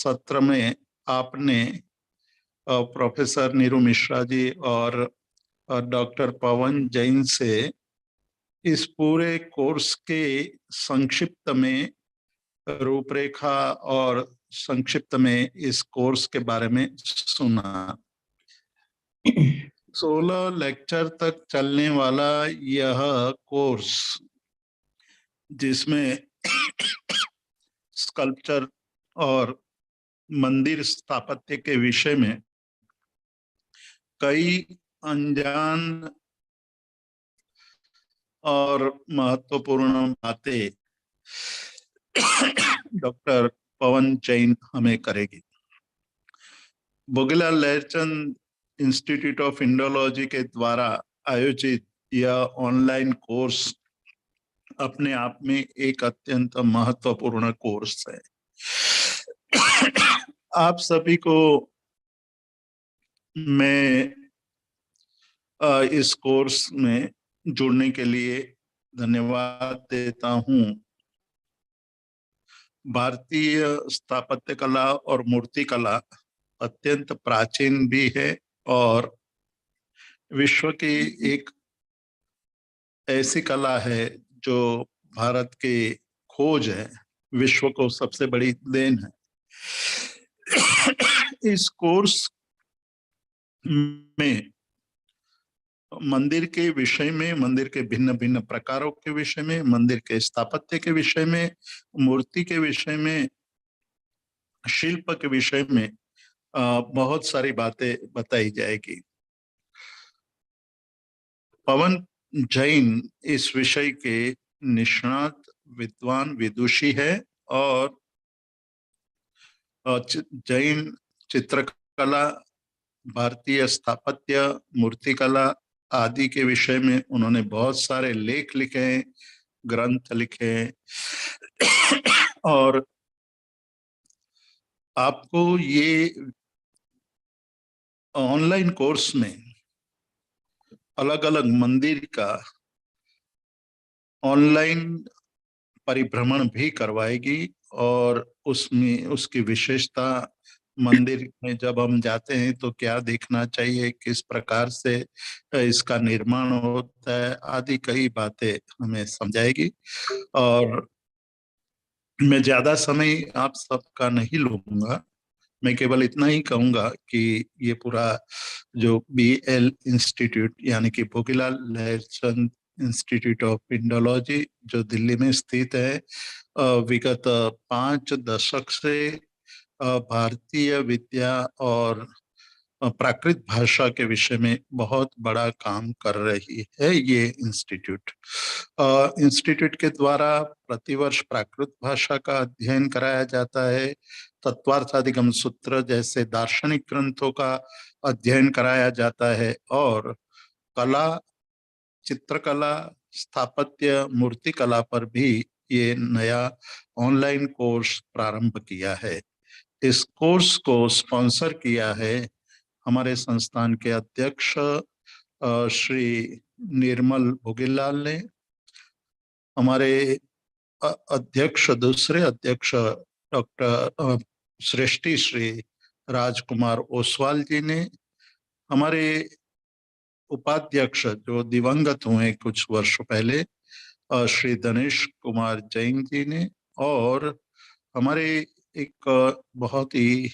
सत्र में आपने प्रोफेसर नीरू मिश्रा जी और डॉक्टर पवन जैन से इस पूरे कोर्स के संक्षिप्त में रूपरेखा और संक्षिप्त में इस कोर्स के बारे में सुना। 16 लेक्चर तक चलने वाला यह कोर्स, जिसमें स्कल्पचर और मंदिर स्थापत्य के विषय में कई अनजान और महत्वपूर्ण बातें डॉक्टर पवन जैन हमें करेगी। भोगीलाल लहरचंद इंस्टीट्यूट ऑफ इंडोलॉजी के द्वारा आयोजित यह ऑनलाइन कोर्स अपने आप में एक अत्यंत महत्वपूर्ण कोर्स है। आप सभी को मैं इस कोर्स में जुड़ने के लिए धन्यवाद देता हूं। भारतीय स्थापत्य कला और मूर्ति कला अत्यंत प्राचीन भी है और विश्व की एक ऐसी कला है जो भारत की खोज है, विश्व को सबसे बड़ी देन है। इस कोर्स में मंदिर के विषय में, मंदिर के भिन्न भिन्न प्रकारों के विषय में, मंदिर के स्थापत्य के विषय में, मूर्ति के विषय में, शिल्प के विषय में बहुत सारी बातें बताई जाएगी। पवन जैन इस विषय के निष्णात विद्वान विदुषी है और जैन चित्रकला, भारतीय स्थापत्य, मूर्तिकला आदि के विषय में उन्होंने बहुत सारे लेख लिखे हैं, ग्रंथ लिखे हैं। और आपको ये ऑनलाइन कोर्स में अलग अलग मंदिर का ऑनलाइन परिभ्रमण भी करवाएगी और उसमें उसकी विशेषता, मंदिर में जब हम जाते हैं तो क्या देखना चाहिए, किस प्रकार से इसका निर्माण होता है आदि कई बातें हमें समझाएगी। और मैं ज्यादा समय आप सबका नहीं लूंगा, मैं केवल इतना ही कहूंगा कि ये पूरा जो BL इंस्टीट्यूट यानी कि भोगीलाल लहरचंद इंस्टीट्यूट ऑफ इंडोलॉजी जो दिल्ली में स्थित है, विगत 5 दशक से भारतीय विद्या और प्राकृत भाषा के विषय में बहुत बड़ा काम कर रही है। ये इंस्टीट्यूट इंस्टीट्यूट के द्वारा प्रतिवर्ष प्राकृत भाषा का अध्ययन कराया जाता है, तत्वार्थाधिगम सूत्र जैसे दार्शनिक ग्रंथों का अध्ययन कराया जाता है और कला, चित्रकला, स्थापत्य, मूर्ति कला पर भी ये नया ऑनलाइन कोर्स प्रारंभ किया है। इस कोर्स को स्पॉन्सर किया है हमारे संस्थान के अध्यक्ष श्री निर्मल भोगीलाल ने, हमारे अध्यक्ष, दूसरे अध्यक्ष डॉक्टर श्रेष्ठी श्री राजकुमार ओसवाल जी ने, हमारे उपाध्यक्ष जो दिवंगत हुए कुछ वर्ष पहले श्री दिनेश कुमार जैन जी ने, और हमारे एक बहुत ही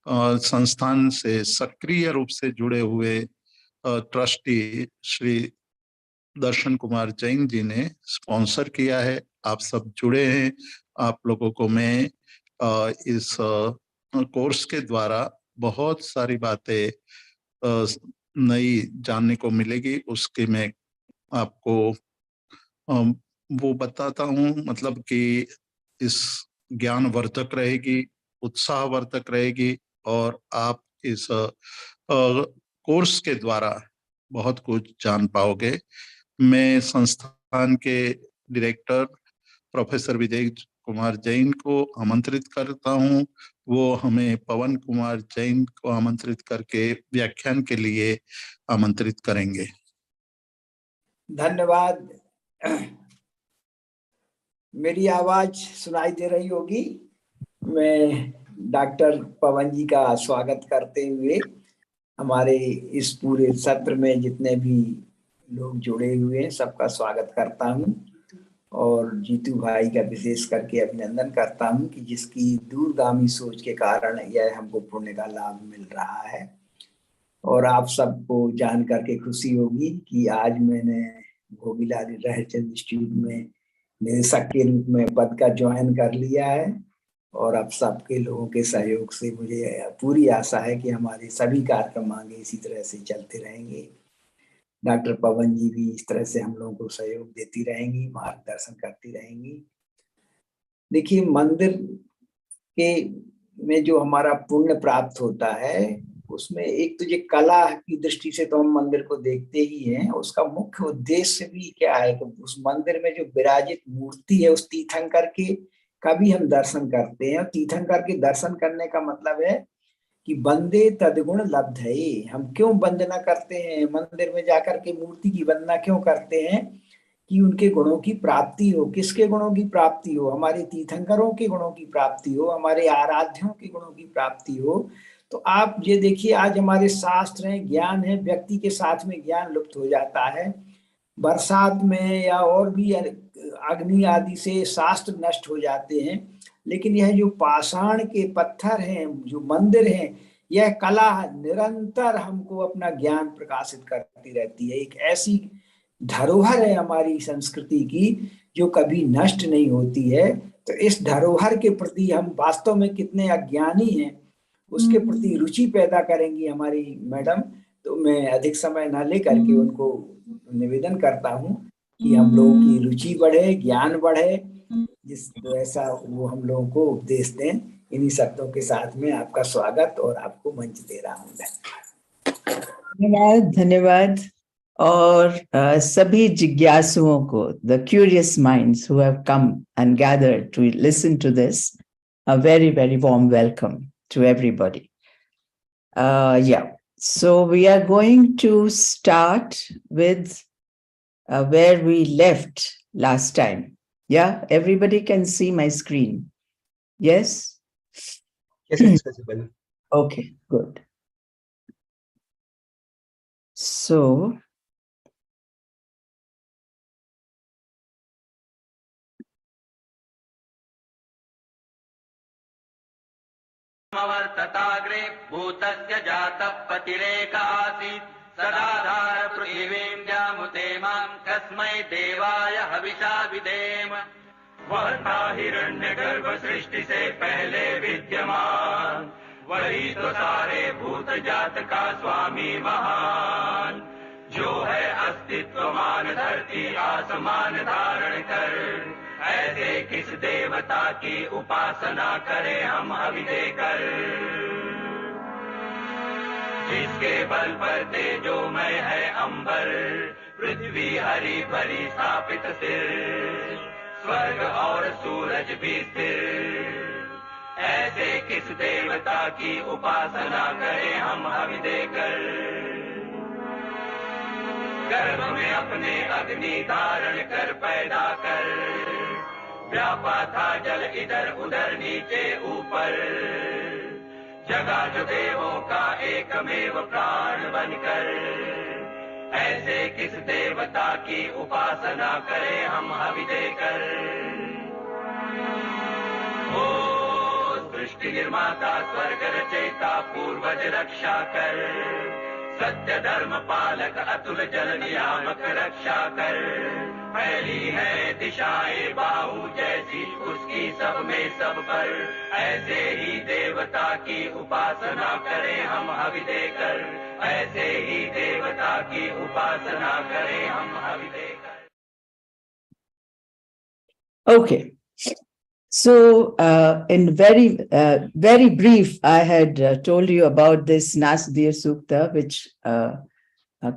संस्थान से सक्रिय रूप से जुड़े हुए ट्रस्टी श्री दर्शन कुमार जैन जी ने स्पॉन्सर किया है। आप सब जुड़े हैं। आप लोगों को मैं इस कोर्स के द्वारा बहुत सारी बातें नई जानने को मिलेगी, उसके मैं आपको वो बताता हूँ, मतलब कि इस ज्ञानवर्धक रहेगी, उत्साहवर्धक रहेगी और आप इस कोर्स के द्वारा बहुत कुछ जान पाओगे। मैं संस्थान के डायरेक्टर प्रोफेसर विजय कुमार जैन को आमंत्रित करता हूं, वो हमें पवन कुमार जैन को आमंत्रित करके व्याख्यान के लिए आमंत्रित करेंगे। धन्यवाद। मेरी आवाज सुनाई दे रही होगी। मैं डॉक्टर पवन जी का स्वागत करते हुए हमारे इस पूरे सत्र में जितने भी लोग जुड़े हुए हैं सबका स्वागत करता हूं और जीतू भाई का विशेष करके अभिनंदन करता हूं कि जिसकी दूरगामी सोच के कारण यह हमको पुण्य का लाभ मिल रहा है। और आप सबको जान करके खुशी होगी कि आज मैंने भोगीलाल रहचंद इंस्टीट्यूट में निदेशक के रूप में पद का ज्वाइन कर लिया है और अब सबके लोगों के सहयोग से मुझे पूरी आशा है कि हमारे सभी कार्यक्रम आगे इसी तरह से चलते रहेंगे। डॉक्टर पवन जी भी इस तरह से हम लोगों को सहयोग देती रहेंगी, मार्गदर्शन करती रहेंगी। देखिए, मंदिर के में जो हमारा पुण्य प्राप्त होता है उसमें एक तो ये कला की दृष्टि से तो हम मंदिर को देखते ही हैं, उसका मुख्य उद्देश्य भी क्या है कि उस मंदिर में जो विराजित मूर्ति है उस तीर्थंकर के का भी हम दर्शन करते हैं। तीर्थंकर के दर्शन करने का मतलब है कि वंदे तद्गुण लब्धये। हम क्यों वंदना करते हैं, मंदिर में जाकर के मूर्ति की वंदना क्यों करते हैं कि उनके गुणों की प्राप्ति हो। किसके गुणों की प्राप्ति हो? हमारे तीर्थंकरों के गुणों की प्राप्ति हो, हमारे आराध्यों के गुणों की प्राप्ति हो। तो आप ये देखिए, आज हमारे शास्त्र हैं, ज्ञान है, व्यक्ति के साथ में ज्ञान लुप्त हो जाता है। बरसात में या और भी अग्नि आदि से शास्त्र नष्ट हो जाते हैं, लेकिन यह जो पाषाण के पत्थर हैं, जो मंदिर हैं, यह कला निरंतर हमको अपना ज्ञान प्रकाशित करती रहती है। एक ऐसी धरोहर है हमारी संस्कृति की जो कभी नष्ट नहीं होती है। तो इस धरोहर के प्रति हम वास्तव में कितने अज्ञानी हैं उसके प्रति रुचि पैदा करेंगी हमारी मैडम। तो मैं अधिक समय न लेकर के उनको निवेदन करता हूं कि हम लोगों की रुचि बढ़े, ज्ञान बढ़े, जिस ऐसा वो हम लोगों को उपदेश दें। इन्हीं शब्दों के साथ में आपका स्वागत और आपको मंच दे रहा हूं। धन्यवाद, धन्यवाद। और सभी जिज्ञासुओं को, the curious minds who have come and gathered to listen to this, a very, very warm welcome to everybody. Yeah, so we are going to start with where we left last time. Yeah, everybody can see my screen. Yes? Yes, it's visible. Okay, good. So, वर्तताग्रे भूतस्य जातः पतिरेक आसीत् सदाधार पृथिवीं जामुते मां कस्मै देवाय हविषा विधेम। वह था हिरण्यगर्भ सृष्टि से पहले विद्यमान, वही तो सारे भूत जात का स्वामी महान, जो है अस्तित्वमान धरती आसमान धारण कर। ऐसे किस देवता की उपासना करें हम हवि देकर, जिसके बल पर तेजोमय है अंबर, पृथ्वी हरी भरी स्थापित सिर, स्वर्ग और सूरज भी स्थिर। ऐसे किस देवता की उपासना करें हम हवि देकर, गर्भ में अपने अग्नि धारण कर पैदा कर, व्यापा था जल इधर उधर नीचे ऊपर, जगा जो देवों का एकमेव प्राण बनकर। ऐसे किस देवता की उपासना करें हम हवि देकर। ओ सृष्टि निर्माता स्वर्ग रचयिता पूर्वज रक्षा कर, सत्य धर्म पालक अतुल जल नियामक रक्षा कर। फैली है दिशाएं बाहु जैसी उसकी सब में सब पर, ऐसे ही देवता की उपासना करें हम हवि देकर। ऐसे ही देवता की उपासना करें हम हवि देकर। Okay. So, in very brief, I had told you about this Nasdir Sukta, which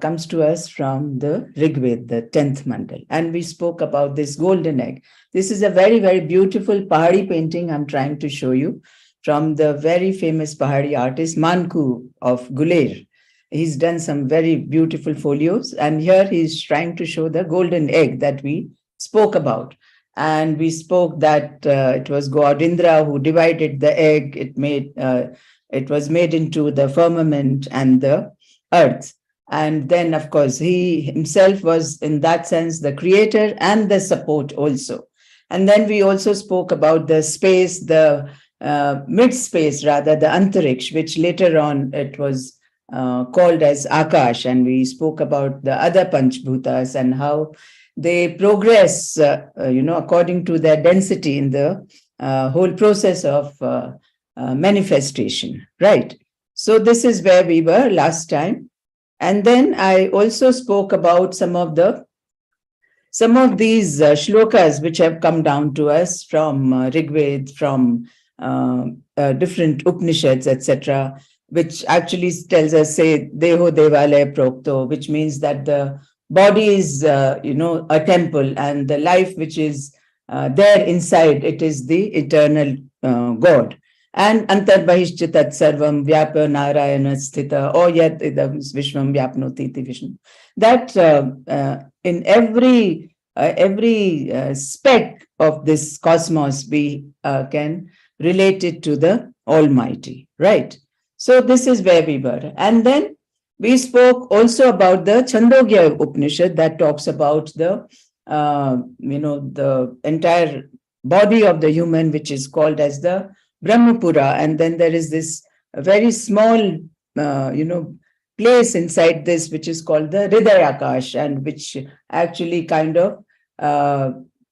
comes to us from the Rig Veda, the 10th mandal. And we spoke about this golden egg. This is a very, very beautiful Pahari painting I'm trying to show you from the very famous Pahari artist Manku of Guler. He's done some very beautiful folios. And here he's trying to show the golden egg that we spoke about. And we spoke that it was God Indra who divided the egg. It was made into the firmament and the earth. And then, of course, he himself was, in that sense, the creator and the support also. And then we also spoke about the space, the mid-space, rather, the Antariksh, which later on it was called as Akash. And we spoke about the other Panchbhutas and how they progress, according to their density in the whole process of manifestation, right? So this is where we were last time. And then I also spoke about some of these shlokas which have come down to us from Rigved, from different Upanishads, etc., which actually tells us, say, Deho Devalaya Prokto, which means that the body is, a temple, and the life which is there inside, it is the eternal God. And Antarbahishcha Tat Sarvam Vyapa Narayana Sthita O Yat Idam Vishwam Vyapnoti Iti Vishnu. That in every speck of this cosmos, we can relate it to the Almighty, right? So this is where we were. And then we spoke also about the Chandogya Upanishad that talks about the entire body of the human, which is called as the Brahmapura. And then there is this very small, place inside this, which is called the Hridayakash, and which actually kind of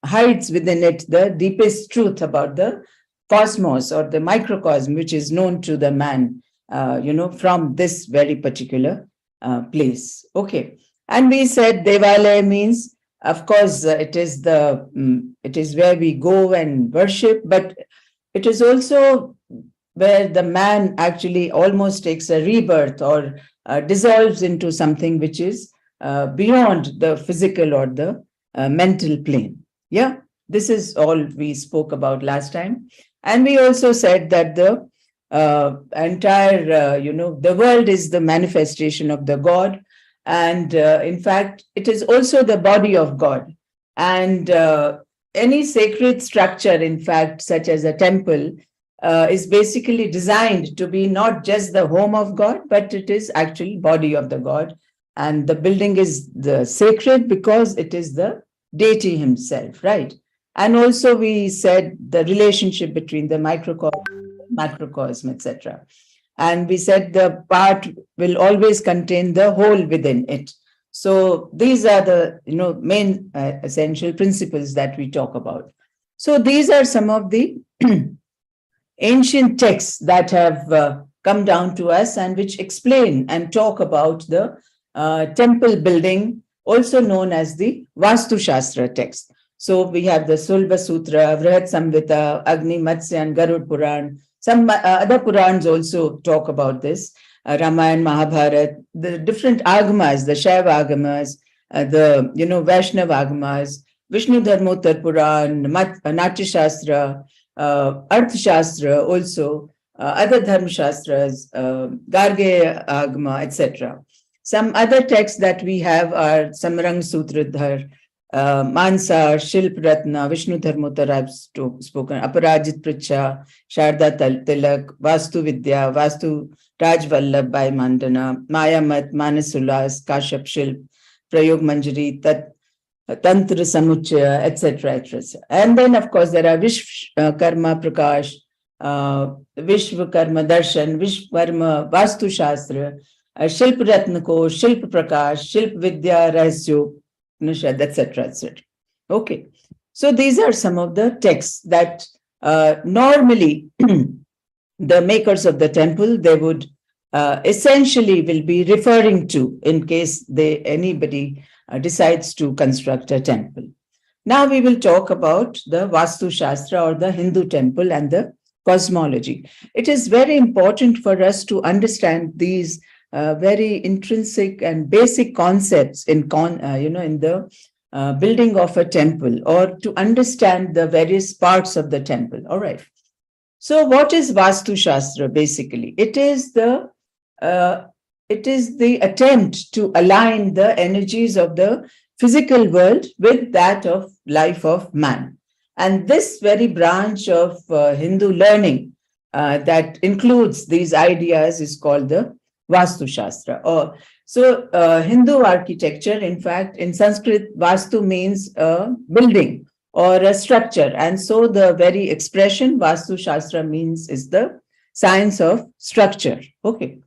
hides within it the deepest truth about the cosmos or the microcosm, which is known to the man, from this very particular place. Okay. And we said Devalaya means, of course, it is where we go and worship, but it is also where the man actually almost takes a rebirth or dissolves into something which is beyond the physical or the mental plane. Yeah, this is all we spoke about last time. And we also said that the entire, the world is the manifestation of the God. And in fact, it is also the body of God. And any sacred structure, in fact, such as a temple, is basically designed to be not just the home of God, but it is actually body of the God. And the building is the sacred because it is the deity himself, right? And also we said the relationship between the microcosm, macrocosm, etc. And we said the part will always contain the whole within it. So these are the main essential principles that we talk about. So these are some of the ancient texts that have come down to us and which explain and talk about the temple building, also known as the Vastu Shastra text. So we have the Sulva Sutra, Vrihat Samhita, Agni, Matsya, and Garud Puran. Some other Purans also talk about this. Ramayana, Mahabharata, the different agamas, the Shaiva agamas, the Vaishnava agamas, Vishnu Dharmottar Puran, Natya Shastra, Arth Shastra, also other Dharma Shastras, Garge agama, etc. Some other texts that we have are Samrang Sutradhar, Mansar, Shilp Ratna, Vishnu Dharmottar I've spoken, Aparajit Pricha, Sharda Tilak, Vastu Vidya, Vastu Rajvallabh by Mandana, Mayamat, Manasulas, Kashap Shilp, Prayog Manjari, Tantra Samuchaya, etc., etc. And then, of course, there are Vishkarma Prakash, Vishwakarma Darshan, Vishkarma Vastu Shastra, Shilp Ratnako, Shilp Prakash, Shilp Vidya, Rahasyo, etc., etc. Okay. So these are some of the texts that normally the makers of the temple, they would essentially will be referring to in case anybody decides to construct a temple. Now we will talk about the Vastu Shastra or the Hindu temple and the cosmology. It is very important for us to understand these very intrinsic and basic concepts in the building of a temple, or to understand the various parts of the temple. All right. So what is Vastu Shastra basically? It is the attempt to align the energies of the physical world with that of life of man. And this very branch of Hindu learning that includes these ideas is called the Vastu Shastra. Hindu architecture, in fact, in Sanskrit, Vastu means a building or a structure. And so the very expression Vastu Shastra means is the science of structure. Okay.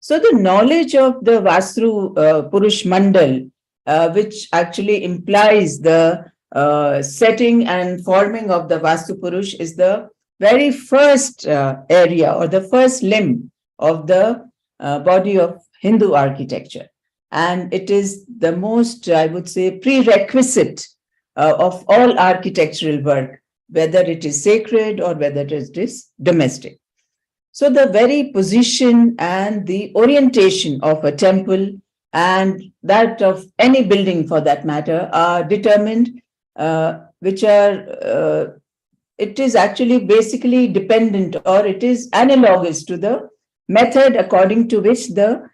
So the knowledge of the Vastu Purush Mandal, which actually implies the setting and forming of the Vastu Purush, is the very first area or the first limb of the body of Hindu architecture. And it is the most, I would say, prerequisite of all architectural work, whether it is sacred or whether it is domestic. So the very position and the orientation of a temple and that of any building for that matter are determined, it is actually basically dependent, or it is analogous to the method according to which the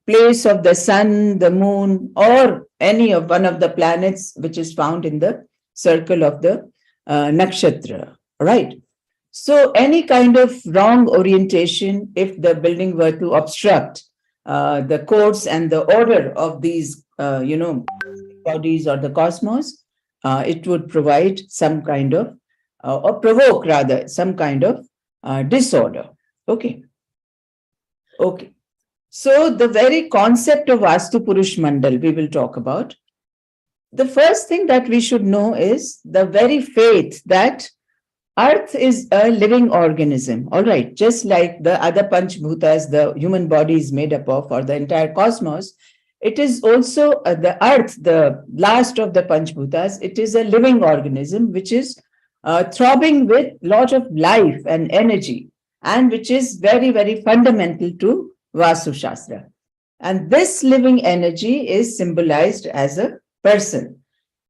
place of the sun, the moon, or any of one of the planets which is found in the circle of the nakshatra, right? So any kind of wrong orientation, if the building were to obstruct the course and the order of these, bodies or the cosmos, it would provide some kind of, or provoke rather, some kind of disorder. Okay. Okay. So the very concept of Vastu Purush Mandal we will talk about. The first thing that we should know is the very faith that Earth is a living organism, all right, just like the other Panchbhutas the human body is made up of, or the entire cosmos. It is also the Earth, the last of the Panchbhutas. It is a living organism which is throbbing with a lot of life and energy, and which is very, very fundamental to Vastu Shastra. And this living energy is symbolized as a person.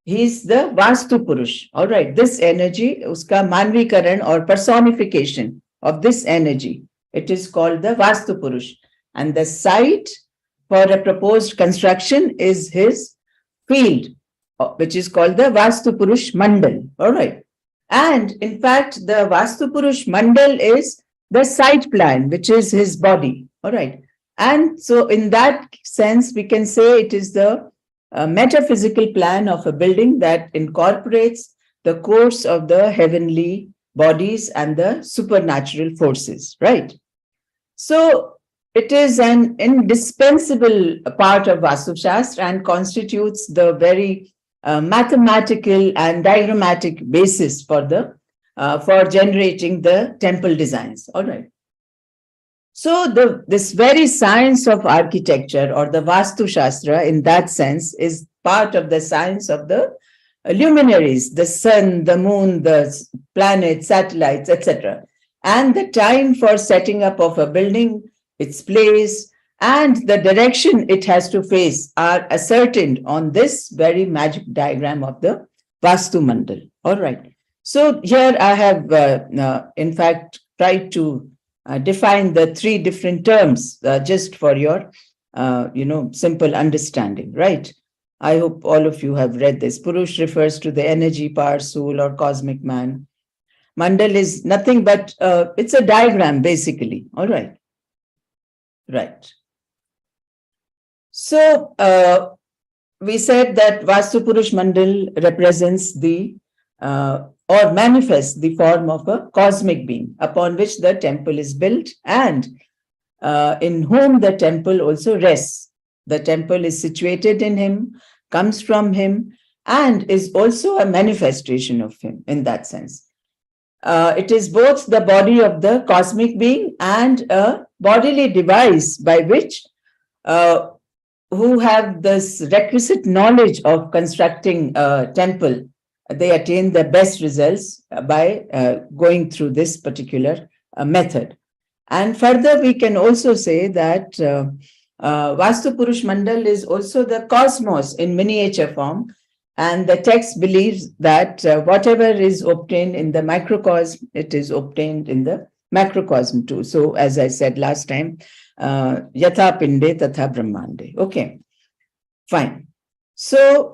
He is the Vastu Purush. All right, this energy, uska manvikaran or personification of this energy, it is called the Vastu Purush. And the site for a proposed construction is his field, which is called the Vastu Purush Mandal. All right. And in fact, the Vastu Purush Mandal is the site plan, which is his body. All right. And so in that sense, we can say it is the metaphysical plan of a building that incorporates the course of the heavenly bodies and the supernatural forces, right? So it is an indispensable part of Vastu Shastra and constitutes the very mathematical and diagrammatic basis for for generating the temple designs. All right. So this very science of architecture, or the Vastu Shastra in that sense, is part of the science of the luminaries, the sun, the moon, the planets, satellites, etc. And the time for setting up of a building, its place, and the direction it has to face are ascertained on this very magic diagram of the Vastu Mandal. All right. So here I have, in fact, tried to define the three different terms just for your, simple understanding, right? I hope all of you have read this. Purush refers to the energy, power, soul, or cosmic man. Mandal is nothing but, it's a diagram, basically. All right. Right. So we said that Vastu Purush Mandal represents the or manifests the form of a cosmic being upon which the temple is built and in whom the temple also rests. The temple is situated in him, comes from him, and is also a manifestation of him in that sense. It is both the body of the cosmic being and a bodily device by which who have this requisite knowledge of constructing a temple, they attain the best results by going through this particular method. And further, we can also say that Vastu Purush Mandal is also the cosmos in miniature form. And the text believes that whatever is obtained in the microcosm, it is obtained in the macrocosm too. So as I said last time, Yatha Pinde Tatha Brahmande. Okay, fine. So,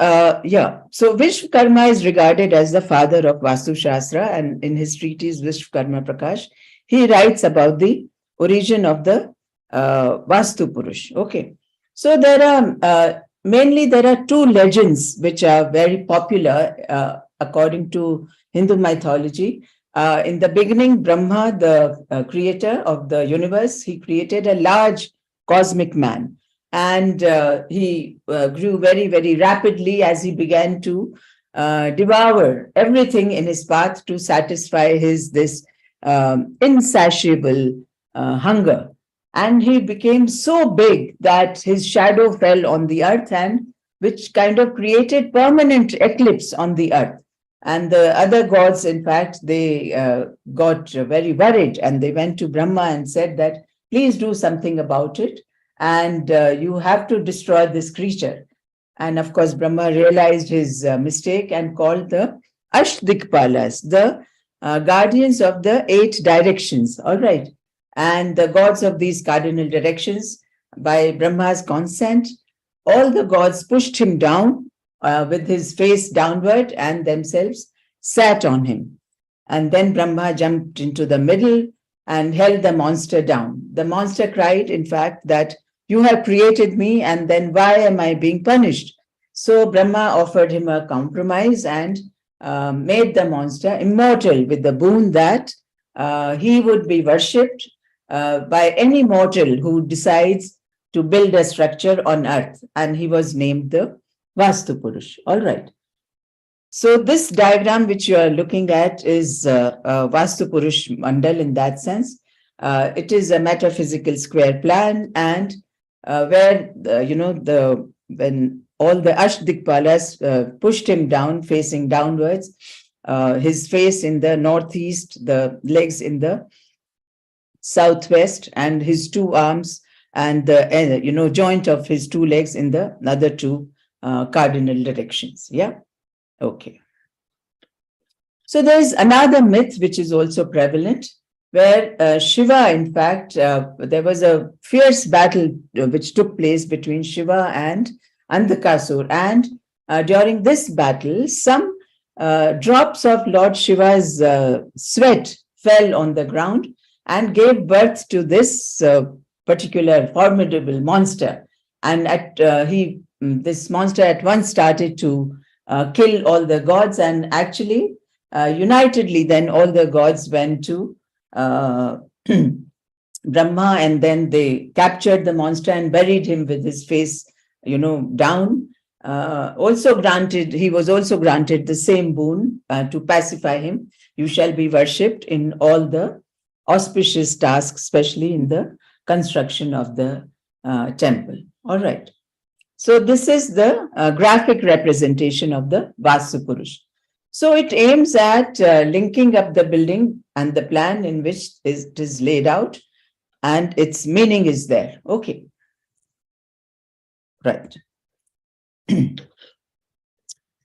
so Vishwakarma is regarded as the father of Vastu Shastra, and in his treatise Vishwakarma Prakash, he writes about the origin of the Vastu Purush. Okay. So there are mainly there are two legends which are very popular according to Hindu mythology. In the beginning, Brahma, the creator of the universe, he created a large cosmic man. And he grew very, very rapidly as he began to devour everything in his path to satisfy his this insatiable hunger. And he became so big that his shadow fell on the earth, and which kind of created permanent eclipse on the earth. And the other gods, in fact, they got very worried, and they went to Brahma and said that, please do something about it, and you have to destroy this creature. And of course, Brahma realized his mistake and called the Ashdikpalas, the guardians of the 8 directions. All right. And the gods of these cardinal directions, by Brahma's consent, all the gods pushed him down with his face downward and themselves sat on him. And then Brahma jumped into the middle and held the monster down. The monster cried, in fact, that you have created me, and then why am I being punished? So Brahma offered him a compromise and made the monster immortal with the boon that he would be worshipped by any mortal who decides to build a structure on earth. And he was named the Vastu Purush. All right. So this diagram which you are looking at is Vastu Purush Mandal in that sense. It is a metaphysical square plan, and where when all the Ashdikpalas pushed him down, facing downwards, his face in the northeast, the legs in the southwest, and his 2 arms and the joint of his 2 legs in the other 2 cardinal directions. Yeah. Okay. So there's another myth which is also prevalent, where Shiva, in fact, there was a fierce battle which took place between Shiva and Andhakasur. And during this battle, some drops of Lord Shiva's sweat fell on the ground and gave birth to this particular formidable monster. And this monster at once started to kill all the gods, and actually unitedly then all the gods went to Brahma, and then they captured the monster and buried him with his face down. He was also granted the same boon to pacify him. You shall be worshipped in all the auspicious tasks, especially in the construction of the temple. All right. So this is the graphic representation of the Vastu Purush. So it aims at linking up the building and the plan in which it is laid out, and its meaning is there. Okay. Right.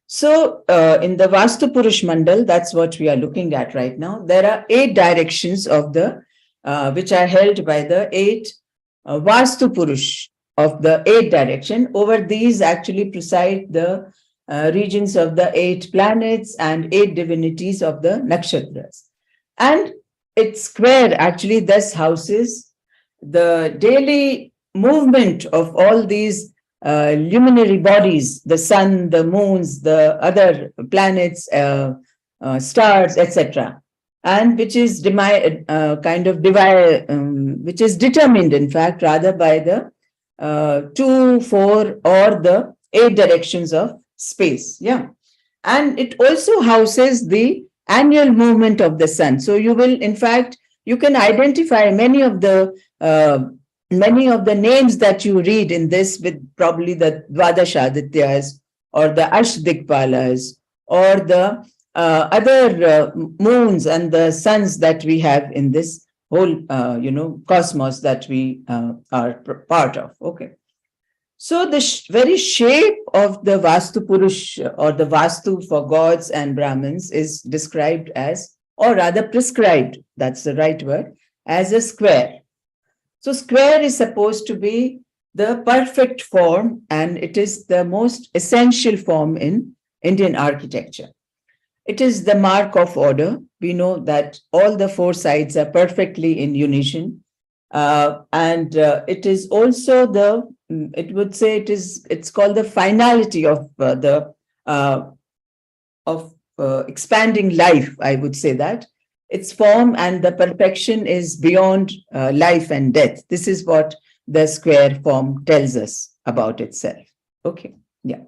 So in the Vastu Purush Mandal, that's what we are looking at right now. There are 8 directions of the which are held by the 8 Vastu Purush of the 8 direction. Over these actually preside the regions of the 8 planets and 8 divinities of the nakshatras. And its square actually thus houses the daily movement of all these luminary bodies, the sun, the moons, the other planets, stars, etc., and which is which is determined, in fact, rather by the 2, 4, or the 8 directions of space. Yeah. And it also houses the annual movement of the sun. So you will, in fact, you can identify many of the names that you read in this with probably the Dvadashadityas or the Ashdikpalas or the other moons and the suns that we have in this whole, cosmos that we are part of. Okay. So the very shape of the Vastu Purush, or the Vastu for gods and Brahmins, is described as, or rather prescribed, that's the right word, as a square. So square is supposed to be the perfect form, and it is the most essential form in Indian architecture. It is the mark of order. We know that all the four sides are perfectly in unison. And it is also it would say it's called the finality of expanding life, I would say that. Its form and the perfection is beyond life and death. This is what the square form tells us about itself. Okay, yeah.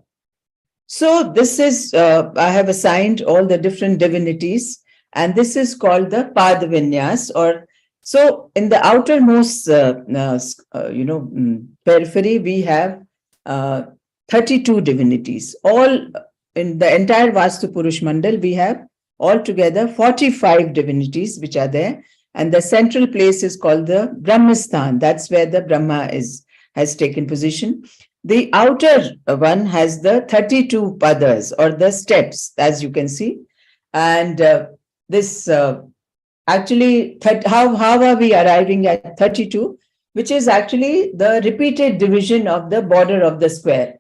So this is, I have assigned all the different divinities, and this is called the Padvinyas, or so in the outermost, periphery, we have 32 divinities. All in the entire Vastu Purush Mandal, we have altogether 45 divinities which are there. And the central place is called the Brahmasthan. That's where the Brahma has taken position. The outer one has the 32 padas, or the steps, as you can see. And this actually, how are we arriving at 32? Which is actually the repeated division of the border of the square.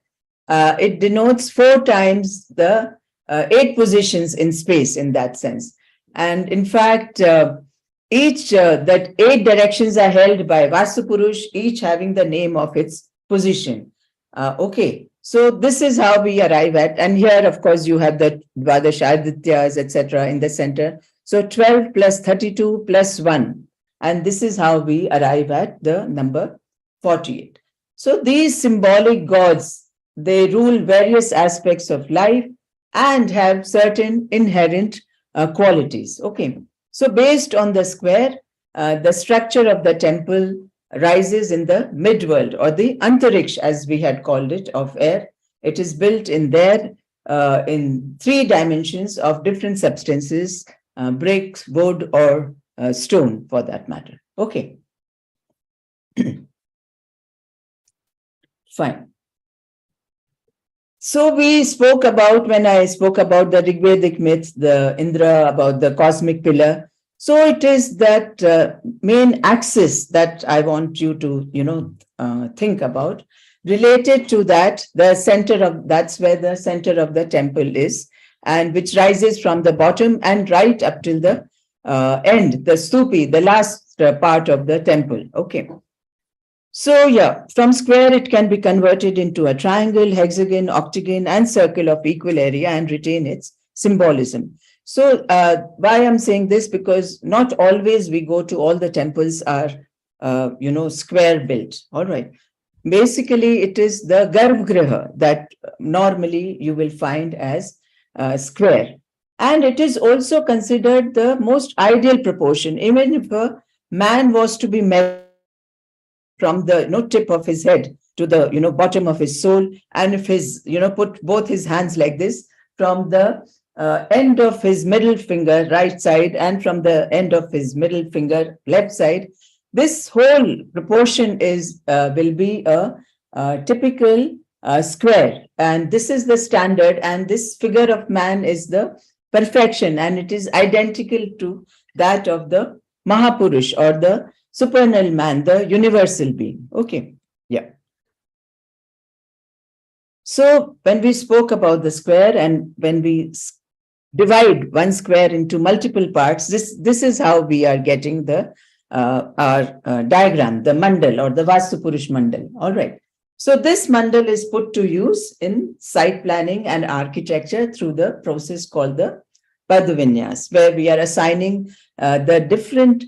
It denotes 4 times the 8 positions in space in that sense. And in fact, each that 8 directions are held by Vastu Purush, each having the name of its position. Okay, so this is how we arrive at, and here, of course, you have the Dvadash Adityas, etc. in the center. So 12 plus 32 plus 1, and this is how we arrive at the number 48. So these symbolic gods, they rule various aspects of life and have certain inherent qualities. Okay, so based on the square, the structure of the temple rises in the midworld, or the Antariksh, as we had called it, of air. It is built in there in 3 dimensions of different substances, bricks, wood, or stone, for that matter. Okay. Fine. So we spoke about, when I spoke about the Rigvedic myth, the Indra, about the cosmic pillar. So it is that main axis that I want you to, think about. Related to that, that's where the center of the temple is, and which rises from the bottom and right up till the end, the stupi, the last part of the temple. Okay. So yeah, from square, it can be converted into a triangle, hexagon, octagon, and circle of equal area and retain its symbolism. So why I'm saying this, because not always we go to all the temples are, square built. All right. Basically, it is the Garbhagriha that normally you will find as square. And it is also considered the most ideal proportion. Even if a man was to be measured from the tip of his head to the bottom of his sole, and if his put both his hands like this, from the end of his middle finger right side and from the end of his middle finger left side, this whole proportion will be a typical square, and this is the standard, and this figure of man is the perfection, and it is identical to that of the Mahapurush, or the supernal man, the universal being. Okay, yeah. So when we spoke about the square, and when we divide one square into multiple parts, this is how we are getting the our diagram, the mandal, or the Vastu Purush mandal. All right. So this mandal is put to use in site planning and architecture through the process called the Padvinyas, where we are assigning the different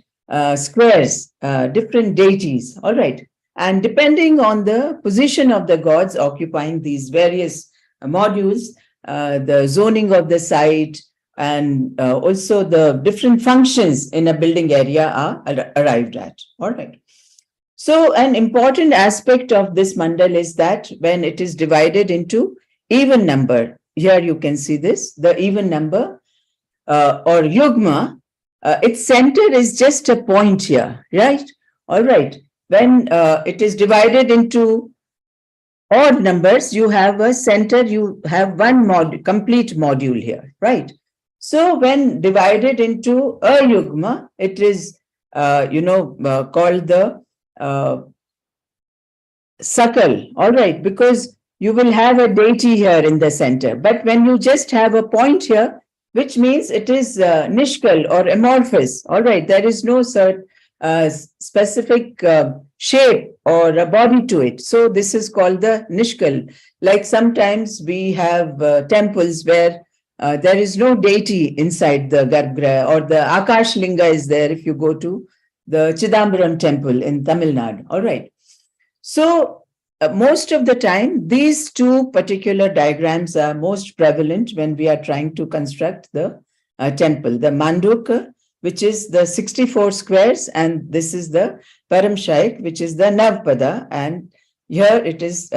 squares, different deities. All right. And depending on the position of the gods occupying these various modules, the zoning of the site, and also the different functions in a building area are arrived at. All right. So an important aspect of this mandal is that when it is divided into even number, here you can see this, the even number or yugma, its center is just a point here, right? All right. When it is divided into odd numbers, you have a center, you have one complete module here, right? So when divided into a yugma, it is, called the Sakal, all right, because you will have a deity here in the center. But when you just have a point here, which means it is nishkal or amorphous, all right, there is no specific shape or a body to it. So this is called the nishkal. Like sometimes we have temples where there is no deity inside the Garbhagriha, or the Akash Linga is there if you go to the Chidambaram temple in Tamil Nadu. All right. So most of the time, these two particular diagrams are most prevalent when we are trying to construct the temple. The Manduka, which is the 64 squares, and this is the Paramshaik, which is the Navpada, and here it is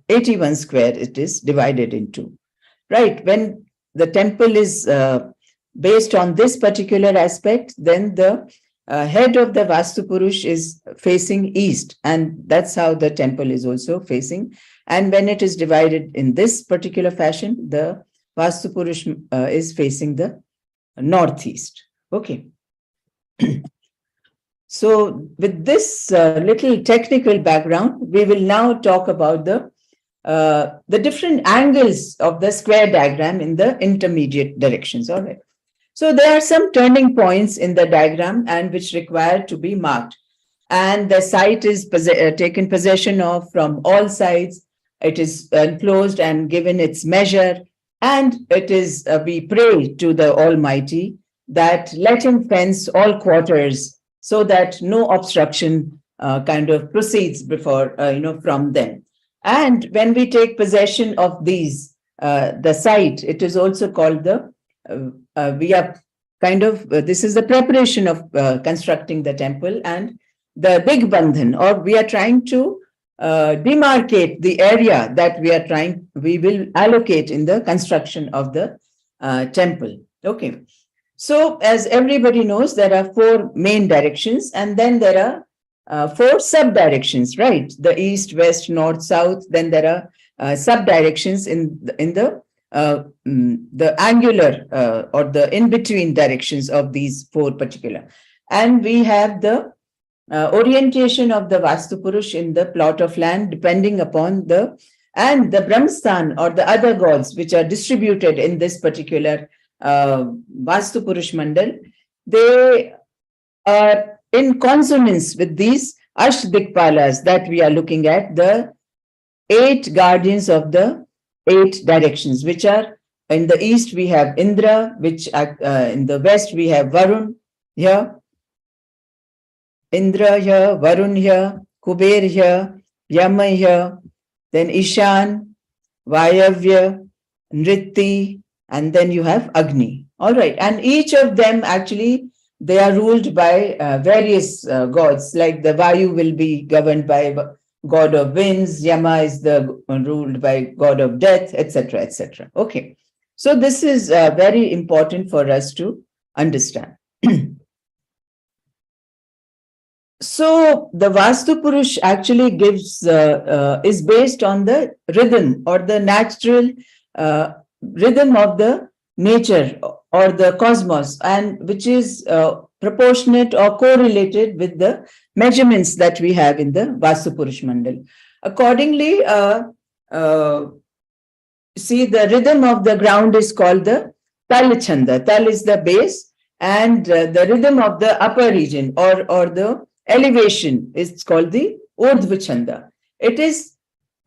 81 square, it is divided into. Right, when the temple is based on this particular aspect, then the head of the Vastu Purush is facing east, and that's how the temple is also facing. And when it is divided in this particular fashion, the Vastu Purush is facing the northeast. Okay. So with this little technical background, we will now talk about the different angles of the square diagram in the intermediate directions. All right. So there are some turning points in the diagram and which require to be marked. And the site is taken possession of from all sides. It is enclosed and given its measure. And it is, we pray to the Almighty that let him fence all quarters so that no obstruction kind of proceeds before, from them. And when we take possession of these, the site, it is also called the we are kind of, this is the preparation of constructing the temple, and the big bandhan, or we are trying to demarcate the area that we will allocate in the construction of the temple. Okay. So as everybody knows, there are 4 main directions, and then there are 4 sub-directions, right? The east, west, north, south. Then there are sub-directions in the angular or the in-between directions of these 4 particular. And we have the orientation of the Vastu Purush in the plot of land depending upon the Brahmasthan or the other gods which are distributed in this particular Vastu Purush Mandal. They are in consonance with these Ashdikpalas that we are looking at, the 8 guardians of the 8 directions, which are in the east we have Indra, which in the west we have Varun here, Indra here, Varun here, Kuber here, Yama here, then Ishan, Vayavya, Nritti, and then you have Agni. All right, and each of them actually they are ruled by various gods, like the Vayu will be governed by god of winds, Yama is ruled by god of death, etc., etc. Okay, so this is very important for us to understand. So the Vastu Purush actually gives is based on the rhythm or the natural rhythm of the nature or the cosmos, and which is proportionate or correlated with the measurements that we have in the Vastu Purush Mandal. Accordingly, see, the rhythm of the ground is called the Tal Chanda. Tal is the base, and the rhythm of the upper region or the elevation is called the Urdhva Chanda. It is,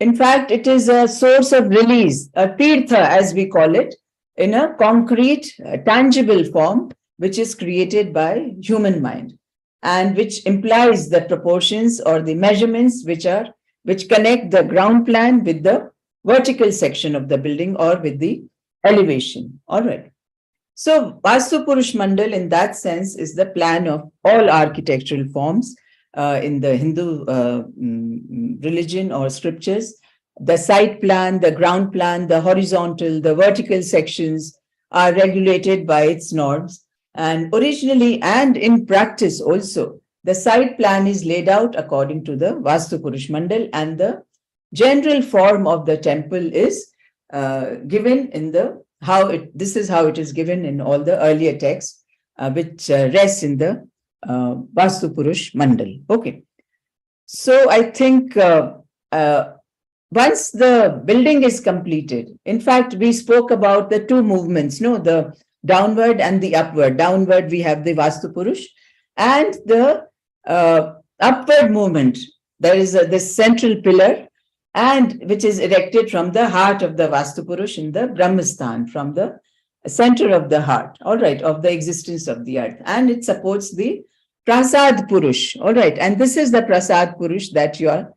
in fact, it is a source of release, a tirtha as we call it, in a concrete, tangible form, which is created by human mind, and which implies the proportions or the measurements which connect the ground plan with the vertical section of the building or with the elevation. All right. So Vastu Purush Mandal in that sense is the plan of all architectural forms in the Hindu religion or scriptures. The site plan, the ground plan, the horizontal, the vertical sections are regulated by its norms. And originally and in practice also, the site plan is laid out according to the Vastu Purush Mandal, and the general form of the temple is given in the this is how it is given in all the earlier texts which rests in the Vastu Purush Mandal. Okay. So I think once the building is completed, in fact, we spoke about the two movements, no, the downward and the upward. Downward, we have the Vastu Purush, and the upward movement. There is this central pillar, and which is erected from the heart of the Vastu Purush in the Brahmastan, from the center of the heart, all right, of the existence of the earth. And it supports the Prasad Purush, all right. And this is the Prasad Purush that you are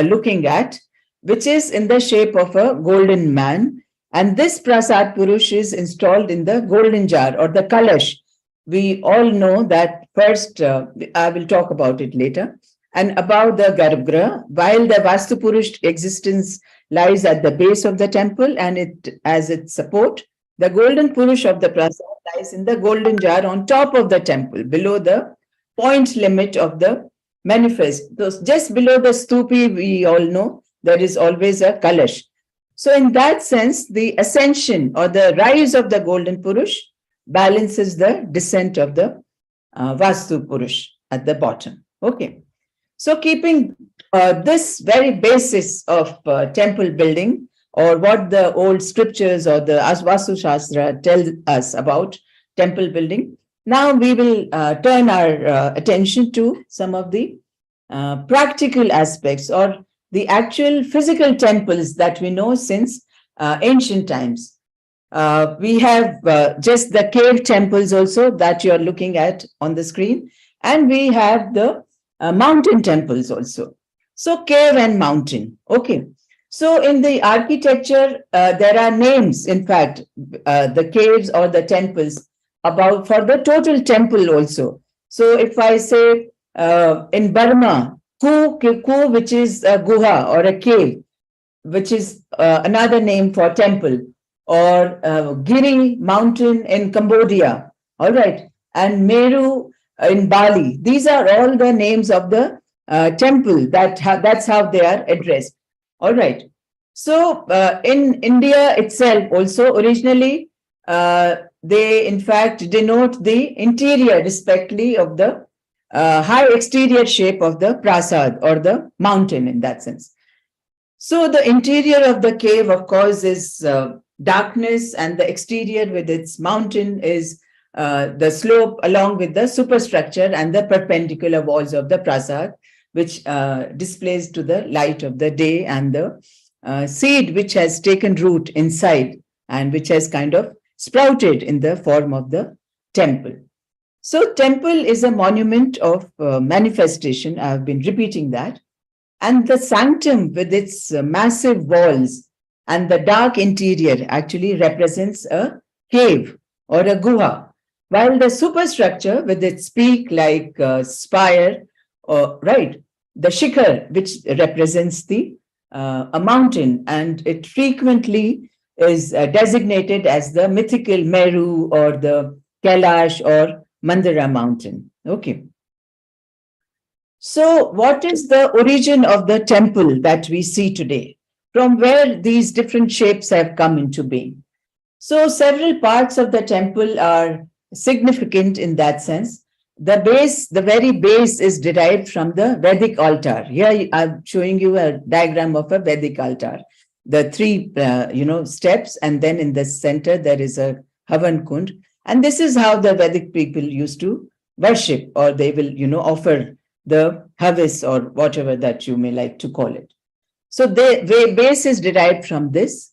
looking at, which is in the shape of a golden man. And this Prasad Purush is installed in the golden jar or the Kalash. We all know that first, I will talk about it later. And about the Garbhagriha, while the Vastu Purush existence lies at the base of the temple and it as its support, the golden Purush of the Prasad lies in the golden jar on top of the temple, below the point limit of the manifest. So just below the stupi, we all know there is always a Kalash. So in that sense, the ascension or the rise of the golden Purush balances the descent of the Vastu Purush at the bottom. Okay. So keeping this very basis of temple building, or what the old scriptures or the Vastu Shastra tell us about temple building, now we will turn our attention to some of the practical aspects or the actual physical temples that we know since ancient times. We have just the cave temples also that you are looking at on the screen, and we have the mountain temples also. So cave and mountain. Okay. So in the architecture, there are names, in fact, the caves or the temples about for the total temple also. So if I say in Burma, Ku, which is a guha or a cave, which is another name for temple, or Giri mountain in Cambodia, all right, and Meru in Bali. These are all the names of the temple that's how they are addressed. All right. So in India itself also originally they in fact denote the interior respectively of the high exterior shape of the prasad or the mountain in that sense. So the interior of the cave, of course, is darkness, and the exterior with its mountain is the slope along with the superstructure and the perpendicular walls of the prasad, which displays to the light of the day, and the seed which has taken root inside and which has kind of sprouted in the form of the temple. So temple is a monument of manifestation. I have been repeating that. And the sanctum with its massive walls and the dark interior actually represents a cave or a guha, while the superstructure with its peak like spire, right, the shikhar, which represents the a mountain, and it frequently is designated as the mythical Meru or the Kailash or Mandara mountain. Okay. So what is the origin of the temple that we see today? From where these different shapes have come into being? So several parts of the temple are significant in that sense. The base, the very base is derived from the Vedic altar. Here I'm showing you a diagram of a Vedic altar. The three, steps, and then in the center there is a Havan Kund. And this is how the Vedic people used to worship, or they will, offer the Havis or whatever that you may like to call it. So the base is derived from this.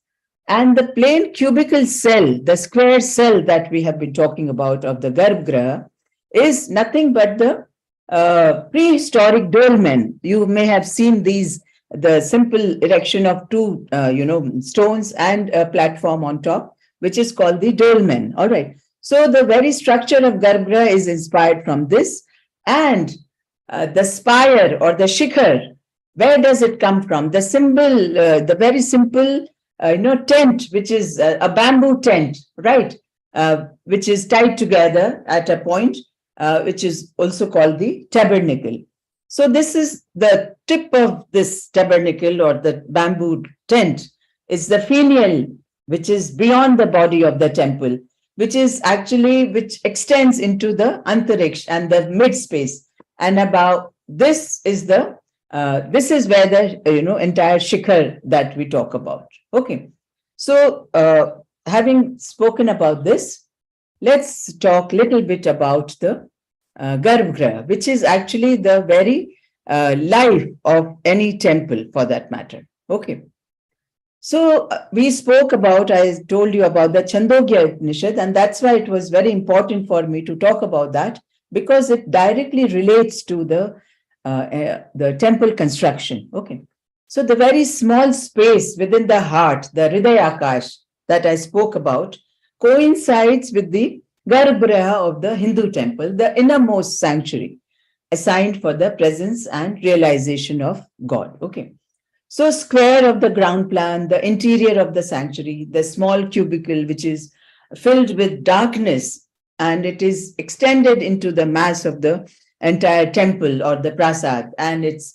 And the plain cubical cell, the square cell that we have been talking about of the Garbhagriha, is nothing but the prehistoric dolmen. You may have seen the simple erection of two, stones and a platform on top, which is called the dolmen. All right. So the very structure of Garbhagriha is inspired from this. And the spire or the shikhar, where does it come from? The symbol, the very simple, tent, which is a bamboo tent, right? Which is tied together at a point, which is also called the tabernacle. So this is the tip of this tabernacle or the bamboo tent is the finial, which is beyond the body of the temple, which extends into the antariksh and the mid space. And about this is the this is where the entire shikhar that we talk about. Okay, so having spoken about this, let's talk a little bit about the Garbhagriha, which is actually the very life of any temple for that matter. Okay. So we spoke about, I told you about the Chandogya Upanishad, and that's why it was very important for me to talk about that, because it directly relates to the temple construction. Okay. So the very small space within the heart, the Hridaya Akash that I spoke about, coincides with the Garbhagriha of the Hindu temple, the innermost sanctuary assigned for the presence and realization of God. Okay. So square of the ground plan, the interior of the sanctuary, the small cubicle which is filled with darkness, and it is extended into the mass of the entire temple or the prasad, and its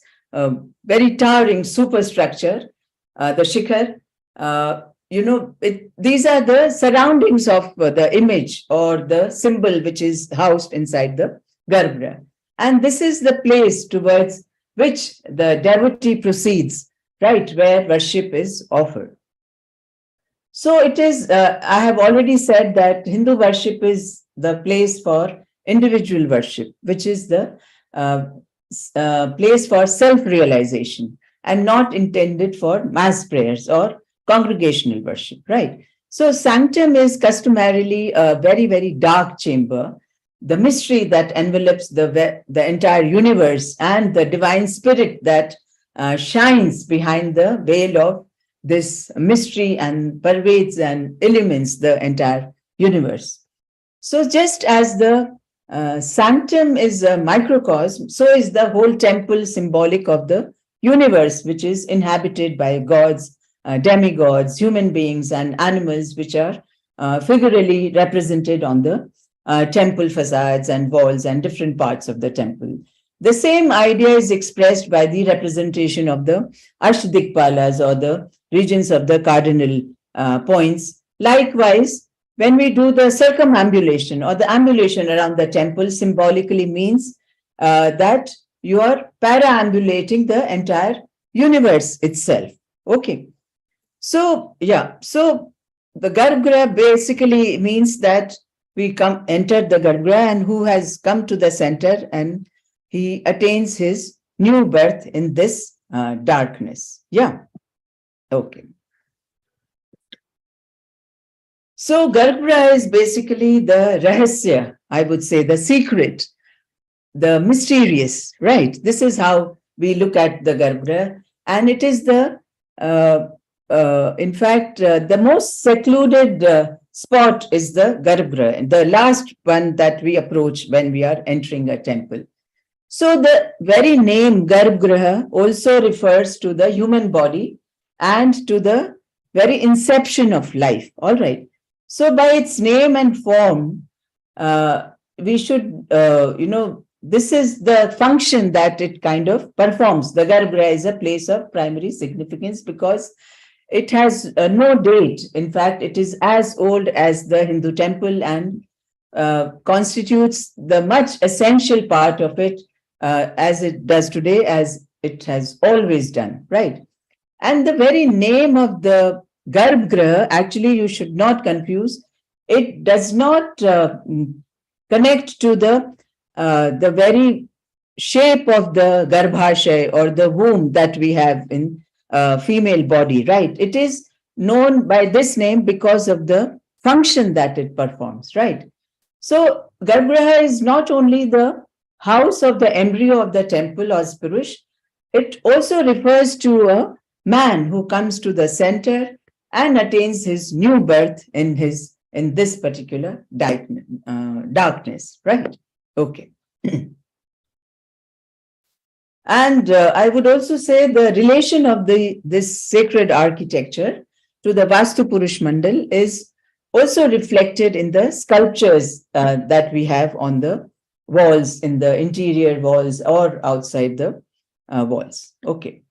very towering superstructure, the shikhar. These are the surroundings of the image or the symbol which is housed inside the Garbhagriha. And this is the place towards which the devotee proceeds, right, where worship is offered. So it is, I have already said that Hindu worship is the place for individual worship, which is the place for self-realization and not intended for mass prayers or congregational worship, right? So sanctum is customarily a very, very dark chamber, the mystery that envelops the entire universe and the divine spirit that shines behind the veil of this mystery and pervades and illumines the entire universe. So just as the sanctum is a microcosm, so is the whole temple symbolic of the universe, which is inhabited by gods, demigods, human beings, and animals, which are figuratively represented on the temple facades and walls and different parts of the temple. The same idea is expressed by the representation of the Ashtadikpalas, or the regions of the cardinal points. Likewise, when we do the circumambulation or the ambulation around the temple, symbolically means that you are paraambulating the entire universe itself. Okay. So, yeah. So the Garbhagriha basically means that we enter the Garbhagriha, and who has come to the center, and he attains his new birth in this darkness. Yeah. Okay. So Garbhagriha is basically the rahasya, I would say, the secret, the mysterious, right? This is how we look at the Garbhagriha, and it is the, in fact, the most secluded spot is the Garbhagriha, the last one that we approach when we are entering a temple. So the very name Garbhagriha also refers to the human body and to the very inception of life. All right. So by its name and form, we should, this is the function that it kind of performs. The Garbhagriha is a place of primary significance because it has no date. In fact, it is as old as the Hindu temple and constitutes the much essential part of it as it does today, as it has always done, right? And the very name of the Garbhagriha, actually, you should not confuse. It does not connect to the very shape of the Garbhashay or the womb that we have in female body, right? It is known by this name because of the function that it performs, right? So Garbhagriha is not only the house of the embryo of the temple or Purush, it also refers to a man who comes to the center and attains his new birth in this particular darkness, right? Okay. And I would also say the relation of this sacred architecture to the Vastu Purush Mandal is also reflected in the sculptures that we have on the walls, in the interior walls or outside the walls. Okay.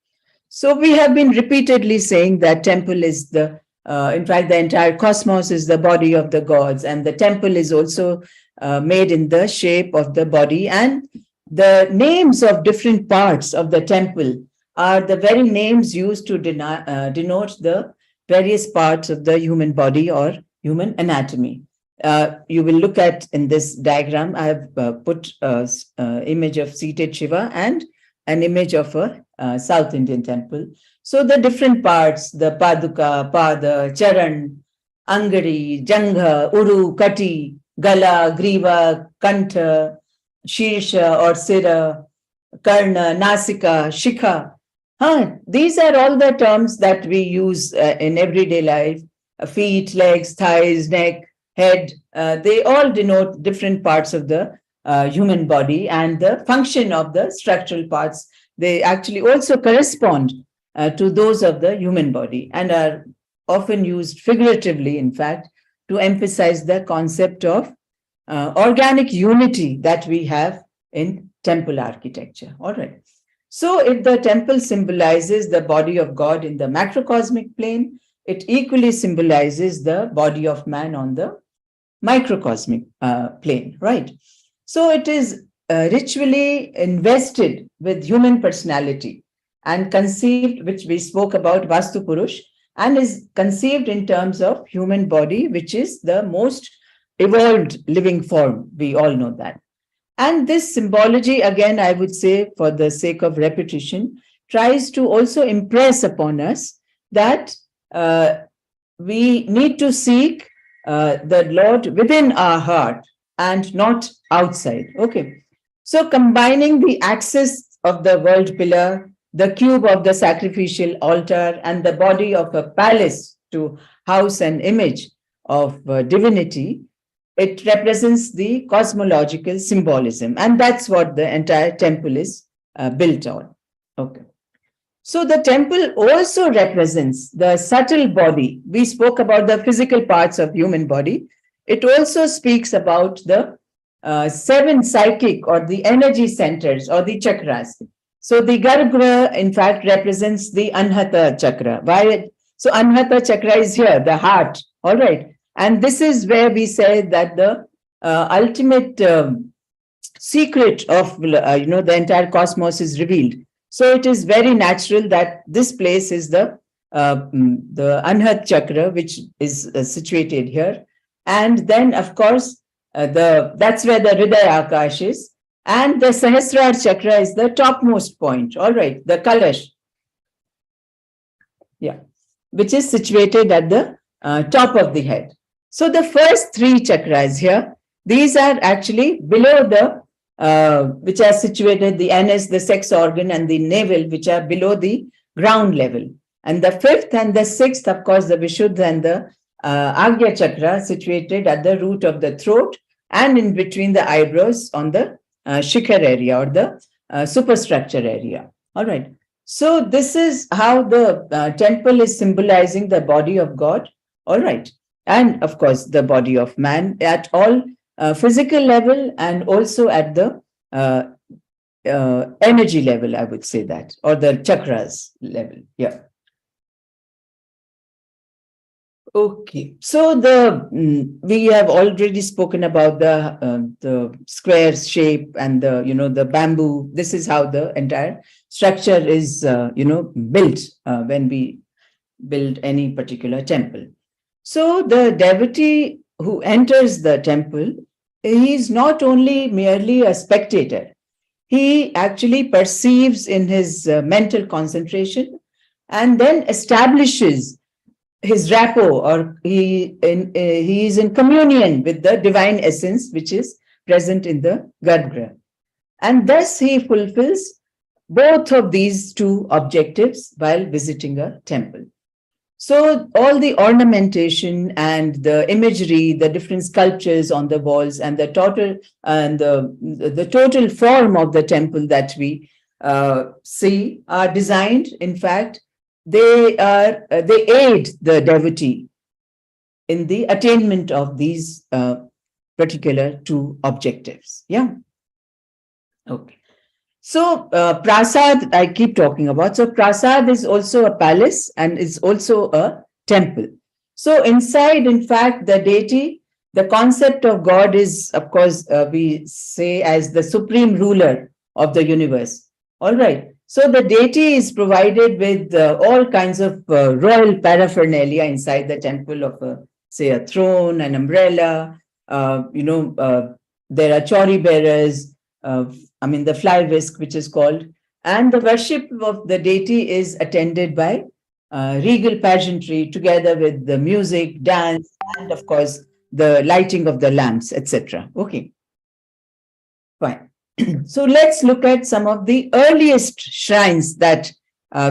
So we have been repeatedly saying that temple is in fact, the entire cosmos is the body of the gods, and the temple is also made in the shape of the body. And the names of different parts of the temple are the very names used to denote the various parts of the human body or human anatomy. You will look at in this diagram, I have put an image of seated Shiva and an image of a South Indian temple. So the different parts, the Paduka, Pada, Charan, Angari, Jangha, Uru, Kati, Gala, Griva, Kantha, Shirsha or Sira, Karna, Nasika, Shikha. These are all the terms that we use in everyday life. Feet, legs, thighs, neck, head, they all denote different parts of the human body, and the function of the structural parts, they actually also correspond to those of the human body and are often used figuratively, in fact, to emphasize the concept of organic unity that we have in temple architecture. All right. So if the temple symbolizes the body of God in the macrocosmic plane, it equally symbolizes the body of man on the microcosmic plane, right? So it is ritually invested with human personality and conceived, which we spoke about, Vastu Purush, and is conceived in terms of human body, which is the most evolved living form. We all know that. And this symbology, again, I would say, for the sake of repetition, tries to also impress upon us that we need to seek the Lord within our heart and not outside. Okay. So combining the axis of the world pillar, the cube of the sacrificial altar, and the body of a palace to house an image of divinity, it represents the cosmological symbolism. And that's what the entire temple is built on. Okay. So the temple also represents the subtle body. We spoke about the physical parts of human body. It also speaks about the 7 psychic or the energy centers or the chakras. So the Garbha, in fact, represents the Anhata chakra. Why? So Anhata chakra is here, the heart. All right. And this is where we say that the ultimate secret of the entire cosmos is revealed. So it is very natural that this place is the Anhat chakra, which is situated here. And then, of course, that's where the Hridaya Akash is. And the Sahasrar chakra is the topmost point. All right, the Kalash. Yeah, which is situated at the top of the head. So the first 3 chakras here, these are actually below the which are situated, the anus, the sex organ, and the navel, which are below the ground level. And the 5th and the 6th, of course, the Vishuddha and the Agya chakra, situated at the root of the throat and in between the eyebrows on the shikhar area or the superstructure area. All right. So this is how the temple is symbolizing the body of God. All right. And of course, the body of man at all physical level and also at the energy level, I would say that, or the chakras level. Yeah. Okay. So we have already spoken about the square shape and the bamboo. This is how the entire structure is built when we build any particular temple. So the devotee who enters the temple, he is not only merely a spectator. He actually perceives in his mental concentration and then establishes his rapport, or he is in communion with the divine essence which is present in the Garbha. And thus he fulfills both of these 2 objectives while visiting a temple. So all the ornamentation and the imagery, the different sculptures on the walls, and the total form of the temple that we see are designed. In fact, they aid the devotee in the attainment of these particular 2 objectives. Yeah. Okay. So prasad, I keep talking about. So prasad is also a palace and is also a temple. So inside, in fact, the deity, the concept of God is, of course, we say as the supreme ruler of the universe. All right. So the deity is provided with all kinds of royal paraphernalia inside the temple of, say, a throne, an umbrella, there are chori bearers, the fly whisk, which is called, and the worship of the deity is attended by regal pageantry together with the music, dance, and of course, the lighting of the lamps, etc. Okay, fine. So let's look at some of the earliest shrines that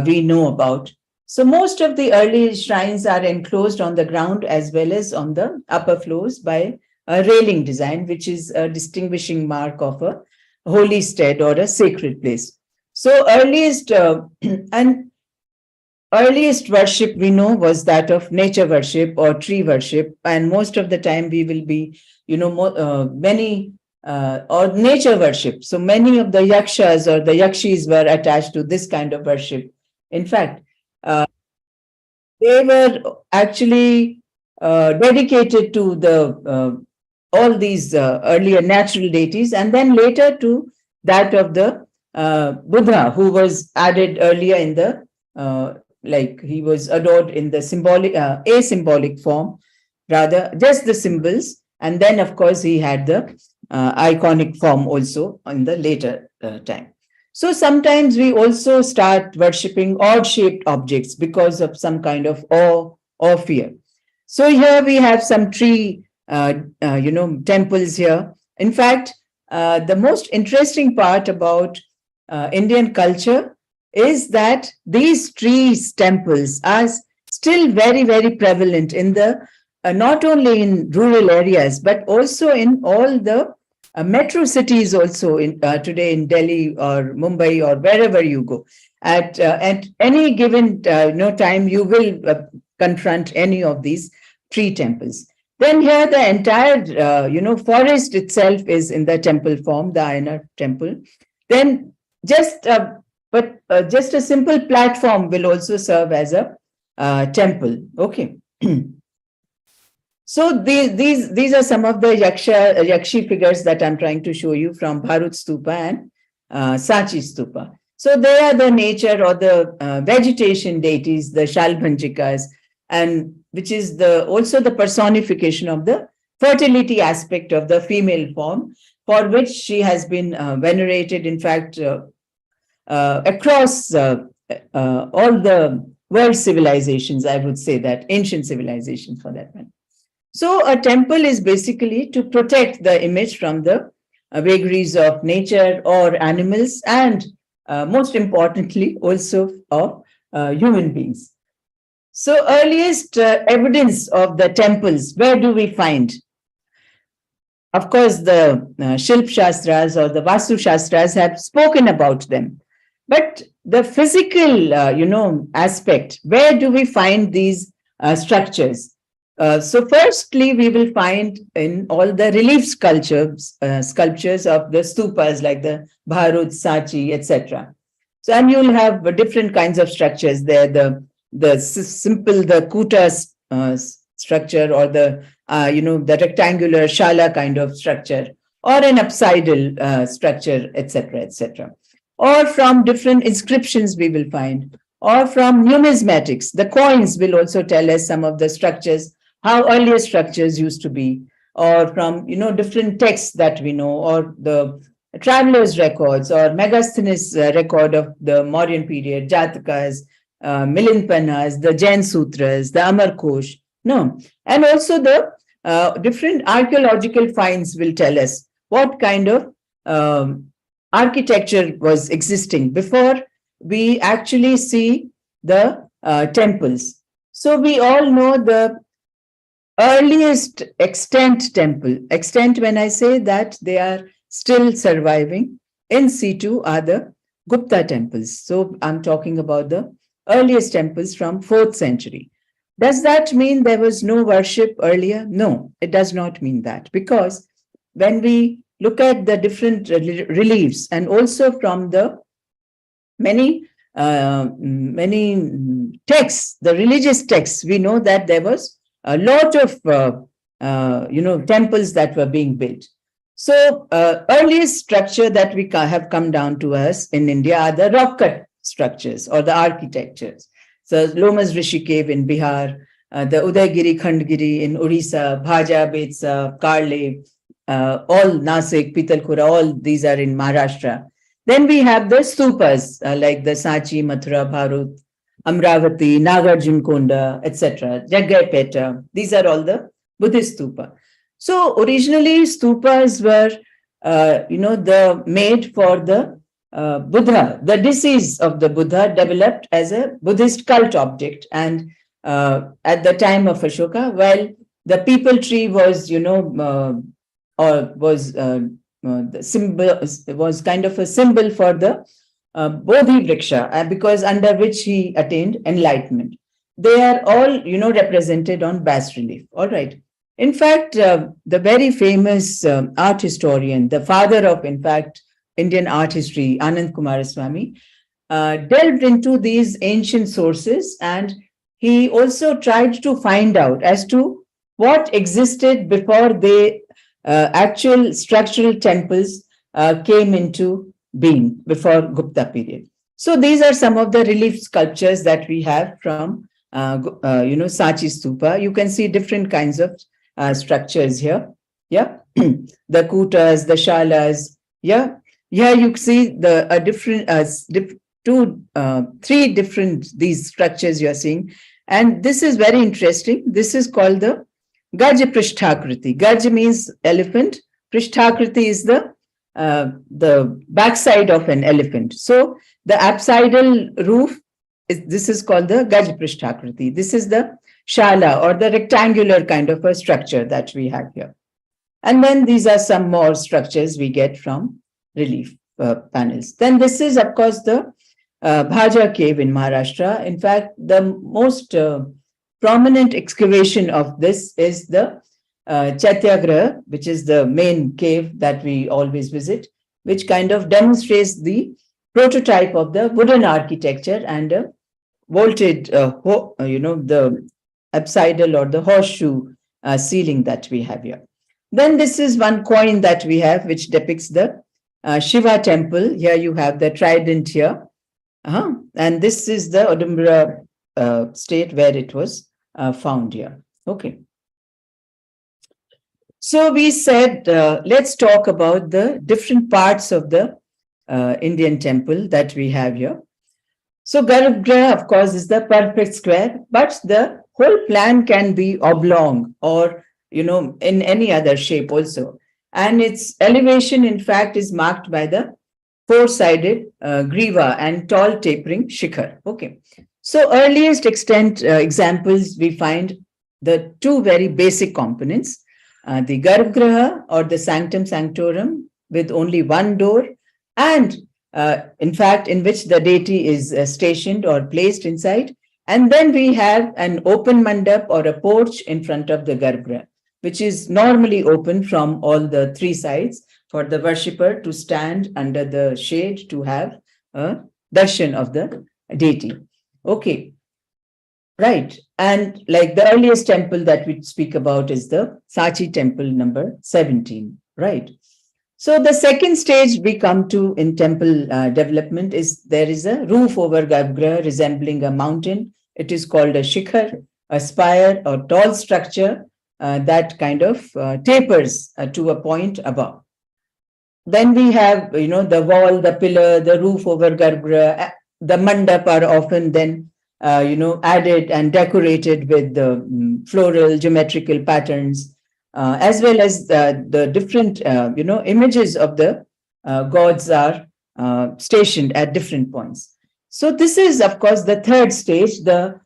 we know about. So most of the early shrines are enclosed on the ground as well as on the upper floors by a railing design, which is a distinguishing mark of a holy stead or a sacred place. So earliest earliest worship we know was that of nature worship or tree worship, and most of the time we will be, or nature worship. So many of the yakshas or the yakshis were attached to this kind of worship. In fact, they were actually dedicated to the all these earlier natural deities, and then later to that of the Buddha, who was added earlier in the he was adored in the symbolic, asymbolic form, rather just the symbols, and then of course he had the iconic form also in the later time. So sometimes we also start worshipping odd-shaped objects because of some kind of awe or fear. So here we have some tree, temples here. In fact, the most interesting part about Indian culture is that these trees temples are still very, very prevalent in the not only in rural areas but also in all the metro cities also in today in Delhi or Mumbai or wherever you go. At any given time, you will confront any of these tree temples. Then here the entire forest itself is in the temple form, the Ayana temple. Then just a simple platform will also serve as a temple. Okay. So these are some of the yakshi figures that I'm trying to show you from Bharut Stupa and Sachi Stupa. So they are the nature or the vegetation deities, the Shalbhanjikas, and which is also the personification of the fertility aspect of the female form, for which she has been venerated, in fact, across all the world civilizations, I would say that, ancient civilizations for that matter. So a temple is basically to protect the image from the vagaries of nature or animals, and most importantly also of human beings. So earliest evidence of the temples, where do we find? Of course, the Shilp Shastras or the Vastu Shastras have spoken about them. But the physical, aspect, where do we find these structures? So firstly, we will find in all the relief sculptures of the stupas like the Bharut, Sachi, etc. So, and you'll have different kinds of structures there, the simple, the kuta structure, or the rectangular shala kind of structure, or an apsidal structure, etc., etc. Or from different inscriptions we will find, or from numismatics. The coins will also tell us some of the structures, how earlier structures used to be, or from different texts that we know, or the travelers' records, or Megasthenes' record of the Mauryan period, Jatakas, Milinpanas, the Jain Sutras, the Amarkosh. No, and also the different archaeological finds will tell us what kind of architecture was existing before we actually see the temples. So we all know the earliest extant temple. Extant, when I say that they are still surviving in situ, are the Gupta temples. So I'm talking about the earliest temples from 4th century. Does that mean there was no worship earlier? No, it does not mean that, because when we look at the different reliefs and also from the many texts, the religious texts, we know that there was a lot of temples that were being built. So earliest structure that we have come down to us in India are the rock cut structures or the architectures. So Lomas Rishi Cave in Bihar, the Udaygiri Khandgiri in Orissa, Bhaja, Betsa, Karle, all Nasik, Pitalkhura, all these are in Maharashtra. Then we have the stupas like the Sanchi, Mathura, Bharut, Amravati, Nagarjunkonda, etc., Jaggaipeta. These are all the Buddhist stupa. So originally stupas were, the made for the Buddha. The decease of the Buddha developed as a Buddhist cult object, and at the time of Ashoka, while the peepal tree was, the symbol was kind of a symbol for the Bodhi Vriksha, because under which he attained enlightenment. They are all, represented on bas relief. All right. In fact, the very famous art historian, the father of, in fact, Indian art history, Anand Kumaraswamy, delved into these ancient sources, and he also tried to find out as to what existed before the actual structural temples came into being before Gupta period. So these are some of the relief sculptures that we have from, Sanchi Stupa. You can see different kinds of structures here. Yeah, the kutas, the shalas. Yeah, here you see the different three different these structures you are seeing, and this is very interesting. This is called the Gaj Prishtakriti. Gaj means elephant. Prishtakriti is the backside of an elephant. So the apsidal roof this is called the Gaj Prishtakriti. This is the shala or the rectangular kind of a structure that we have here. And then these are some more structures we get from relief panels. Then this is, of course, the Bhaja cave in Maharashtra. In fact, the most prominent excavation of this is the Chaityagraha, which is the main cave that we always visit, which kind of demonstrates the prototype of the wooden architecture and a vaulted, the apsidal or the horseshoe ceiling that we have here. Then this is one coin that we have, which depicts the Shiva temple. Here you have the trident here. And this is the Udumbra state where it was found here. Okay. So we said, let's talk about the different parts of the Indian temple that we have here. So Garbhagriha, of course, is the perfect square, but the whole plan can be oblong or, in any other shape also. And its elevation, in fact, is marked by the four-sided griva and tall tapering shikhar. Okay. So earliest examples, we find the two very basic components, the Garbhagriha or the Sanctum Sanctorum with only one door, and in fact, in which the deity is stationed or placed inside. And then we have an open mandap or a porch in front of the Garbhagriha, which is normally open from all the three sides for the worshipper to stand under the shade to have a darshan of the deity. Okay, right. And like the earliest temple that we speak about is the Sanchi temple number 17, right? So the second stage we come to in temple development is there is a roof over Garbhagriha resembling a mountain. It is called a shikhar, a spire or tall structure that kind of tapers to a point above. Then we have, the wall, the pillar, the roof over Garbhagriha. The mandap are often then, added and decorated with the floral geometrical patterns, as well as the different, images of the gods are stationed at different points. So this is, of course, the third stage, the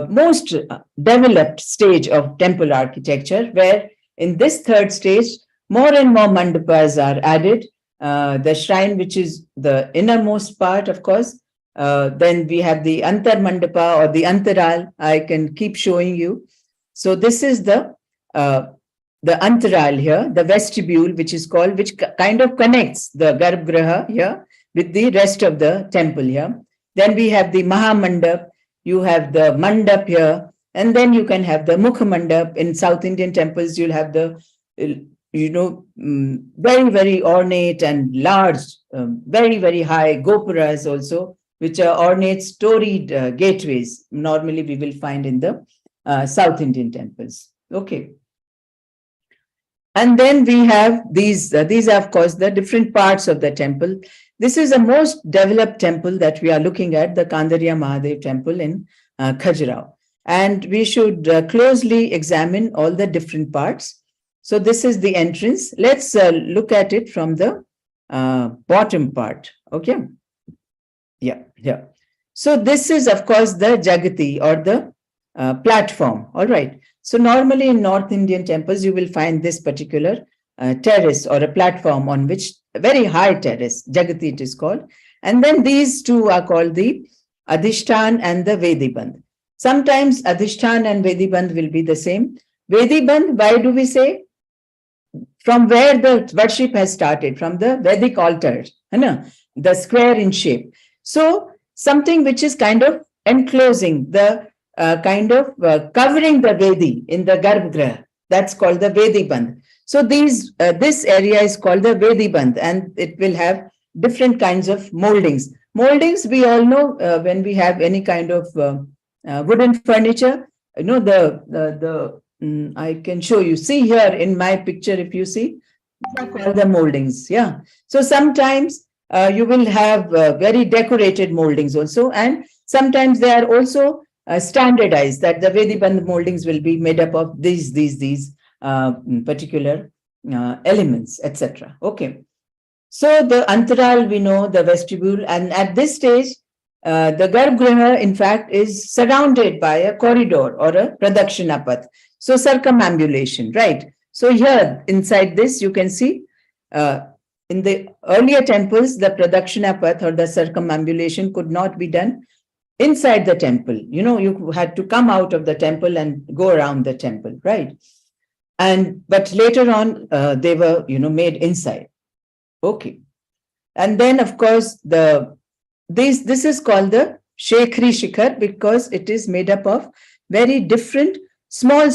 most developed stage of temple architecture, where in this third stage, more and more mandapas are added. The shrine, which is the innermost part, of course. Then we have the antar mandapa or the antaral. I can keep showing you. So this is the antaral here, the vestibule, which kind of connects the Garbhagriha here with the rest of the temple here. Then we have the Mahamandap, you have the Mandap here, and then you can have the Mukha Mandap. In South Indian temples, you'll have the very, very ornate and large, very, very high gopuras also, which are ornate storied gateways. Normally we will find in the South Indian temples. Okay. And then we have these are of course the different parts of the temple. This is the most developed temple that we are looking at, the Kandariya Mahadev temple in Khajuraho. And we should closely examine all the different parts. So this is the entrance. Let's look at it from the bottom part. Okay. Yeah. So this is of course the Jagati, or the platform. All right. So normally in North Indian temples, you will find this particular terrace or a platform on which a very high terrace, Jagati it is called. And then these two are called the Adhishtan and the Vedibandh. Sometimes Adhishtan and Vedibandh will be the same. Vedibandh, why do we say? From where the worship has started, from the Vedic altar, the square in shape. So something which is kind of enclosing the covering the Vedi in the Garbhagriha, that's called the Vedibandh. So this area is called the Vedibandh, and it will have different kinds of moldings. Moldings, we all know when we have any kind of wooden furniture, I can show you. See here in my picture, if you see, these are called the moldings. Yeah. So sometimes you will have very decorated moldings also, and sometimes they are also standardized, that the Vedibandh moldings will be made up of these particular elements, etc. Okay. So the antaral, we know, the vestibule, and at this stage, the Garbhagriha, in fact, is surrounded by a corridor or a Pradakshina path. So circumambulation, right? So here inside this, you can see in the earlier temples, the Pradakshina path or the circumambulation could not be done inside the temple. You had to come out of the temple and go around the temple, right? But later on, they were, made inside. Okay. And then, of course, this is called the Shekhri Shikhar, because it is made up of very different small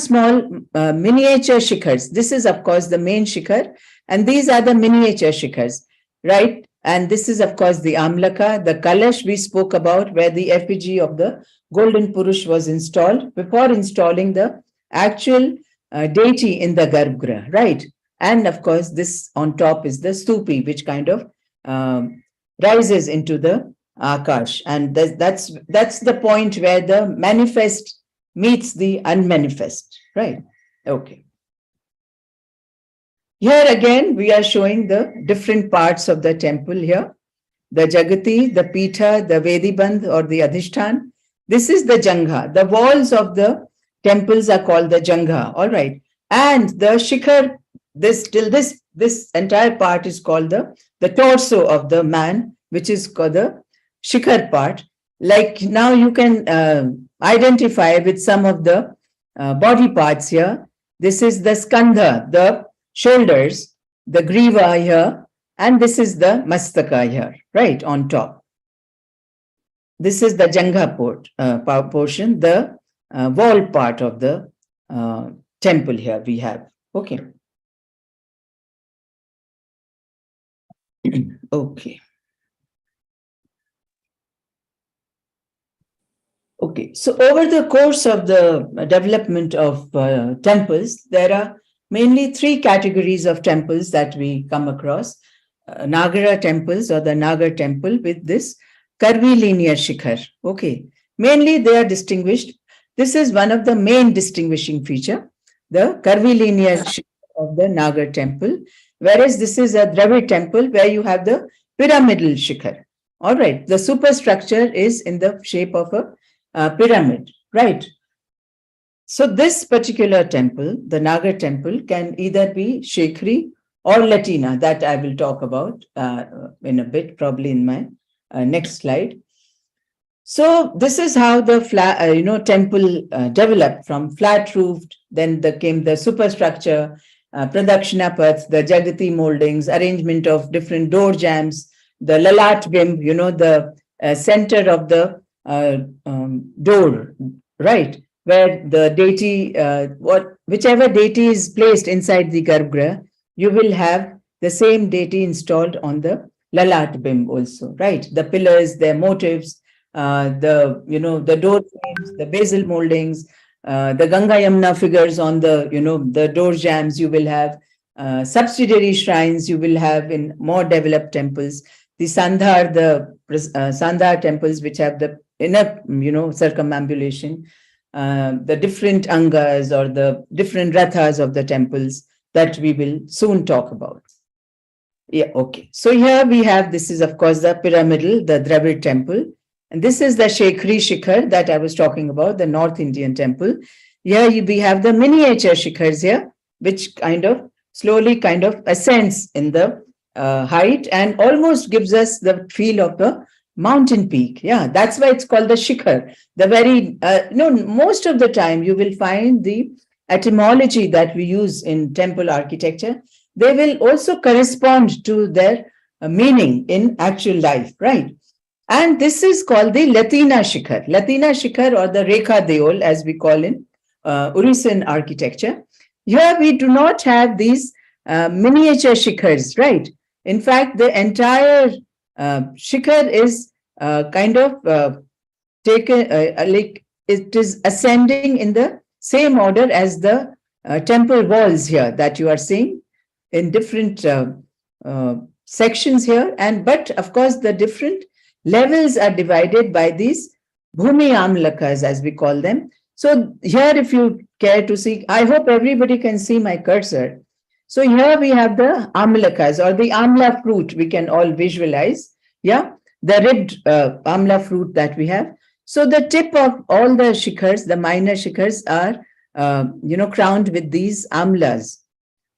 miniature shikhars. This is, of course, the main shikhar, and these are the miniature shikhars, right? And this is, of course, the Amlaka, the Kalash we spoke about, where the effigy of the golden Purush was installed before installing the actual deity in the Garbhagriha, right? And of course, this on top is the stupi, which kind of rises into the Akash. And that's the point where the manifest meets the unmanifest, right? Okay. Here again, we are showing the different parts of the temple here. The Jagati, the Pitha, the Vedibandh or the Adhishtan. This is the Jangha. The walls of the temples are called the Jangha, all right. And the Shikhar, this entire part is called the torso of the man, which is called the Shikhar part. Like now you can identify with some of the body parts here. This is the Skandha, the shoulders, the Griva here, and this is the Mastaka here, right, on top. This is the Jangha portion, the wall part of the temple here we have. Okay. Okay. Okay, so over the course of the development of temples, there are mainly three categories of temples that we come across. Nagara temples or the Nagar temple with this curvilinear shikhar. Okay, mainly they are distinguished. This is one of the main distinguishing feature, the curvilinear shikhar of the Nagar temple, whereas this is a Dravid temple where you have the pyramidal shikhar. All right, the superstructure is in the shape of a pyramid, right? So this particular temple, the Nagar temple, can either be Shekhri or Latina, that I will talk about in a bit, probably in my next slide. So this is how the temple developed from flat roofed, then came the superstructure, Pradakshina path, the Jagati moldings, arrangement of different door jambs, the Lalat bimb, the center of the door, right, where the deity, whichever deity is placed inside the Garbhagriha, you will have the same deity installed on the Lalat Bimb also, right? The pillars, their motifs, the door frames, the basil moldings, the Ganga Yamuna figures on the door jambs. You will have subsidiary shrines. You will have in more developed temples the Sandhar temples, which have the inner circumambulation, the different angas or the different rathas of the temples that we will soon talk about. Yeah, okay. So here we have, this is of course the pyramidal, the Dravid temple. And this is the Shekhri Shikhar that I was talking about, the North Indian temple. Here we have the miniature shikhars here, which slowly ascends in the height and almost gives us the feel of the mountain peak. Yeah, that's why it's called the shikhar. The very, most of the time you will find the etymology that we use in temple architecture, they will also correspond to their meaning in actual life, right? And this is called the Latina Shikhar. Latina Shikhar, or the Rekha Deol, as we call in Orisian architecture. Here we do not have these miniature shikhars, right? In fact, the entire shikhar is taken, like it is ascending in the same order as the temple walls here that you are seeing in different sections here. But of course, the different levels are divided by these bhumi amlakas, as we call them. So here, if you care to see, I hope everybody can see my cursor. So here we have the amlakas, or the amla fruit, we can all visualize. Yeah, the ribbed amla fruit that we have. So the tip of all the shikhars, the minor shikhars, are crowned with these amlas.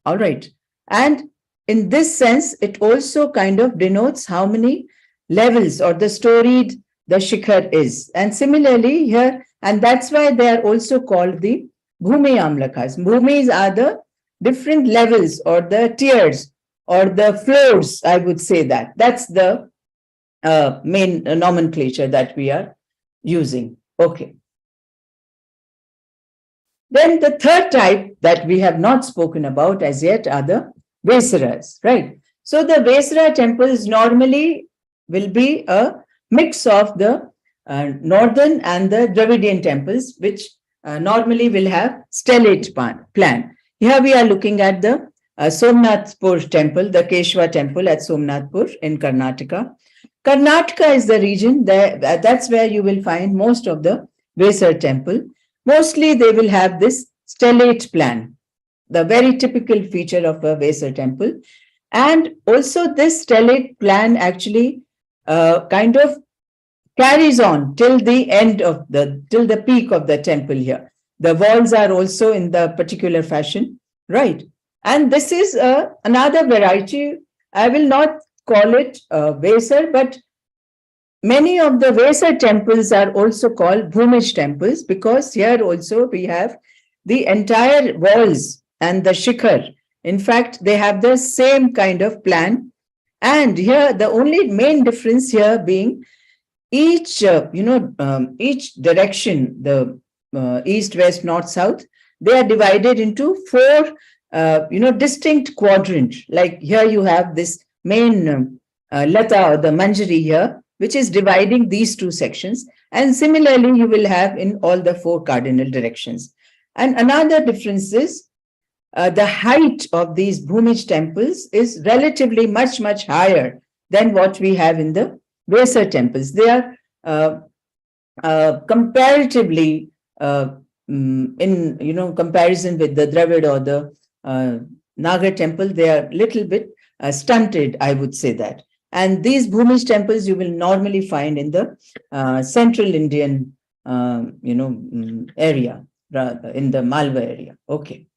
All right. And in this sense, it also denotes how many levels or the storied the shikhar is. And similarly here, and that's why they are also called the bhumi amlakas. Bhumis are the different levels or the tiers or the floors, I would say that. That's the main nomenclature that we are using. Okay. Then the third type that we have not spoken about as yet are the Vesaras, right? So the Vesara temples normally will be a mix of the northern and the Dravidian temples, which normally will have stellate plan. Here we are looking at the Somnathpur temple, the Keshwa temple at Somnathpur in Karnataka. Karnataka is the region that's where you will find most of the Vesara temple. Mostly they will have this stellate plan, the very typical feature of a Vesara temple. And also this stellate plan actually carries on till the end of till the peak of the temple here. The walls are also in the particular fashion, right? And this is another variety. I will not call it Vesar, but many of the Vesar temples are also called Bhumij temples, because here also we have the entire walls and the shikhar. In fact, they have the same kind of plan. And here the only main difference here being each direction, the east, west, north, south, they are divided into four distinct quadrants. Like here you have this main lata or the manjari here, which is dividing these two sections. And similarly, you will have in all the four cardinal directions. And another difference is the height of these Bhumij temples is relatively much, much higher than what we have in the Vesar temples. They are comparatively, in comparison with the Dravid or the Nagar temple, they are a little bit stunted, I would say that. And these Bhumij temples you will normally find in the central Indian, area, rather in the Malwa area. Okay.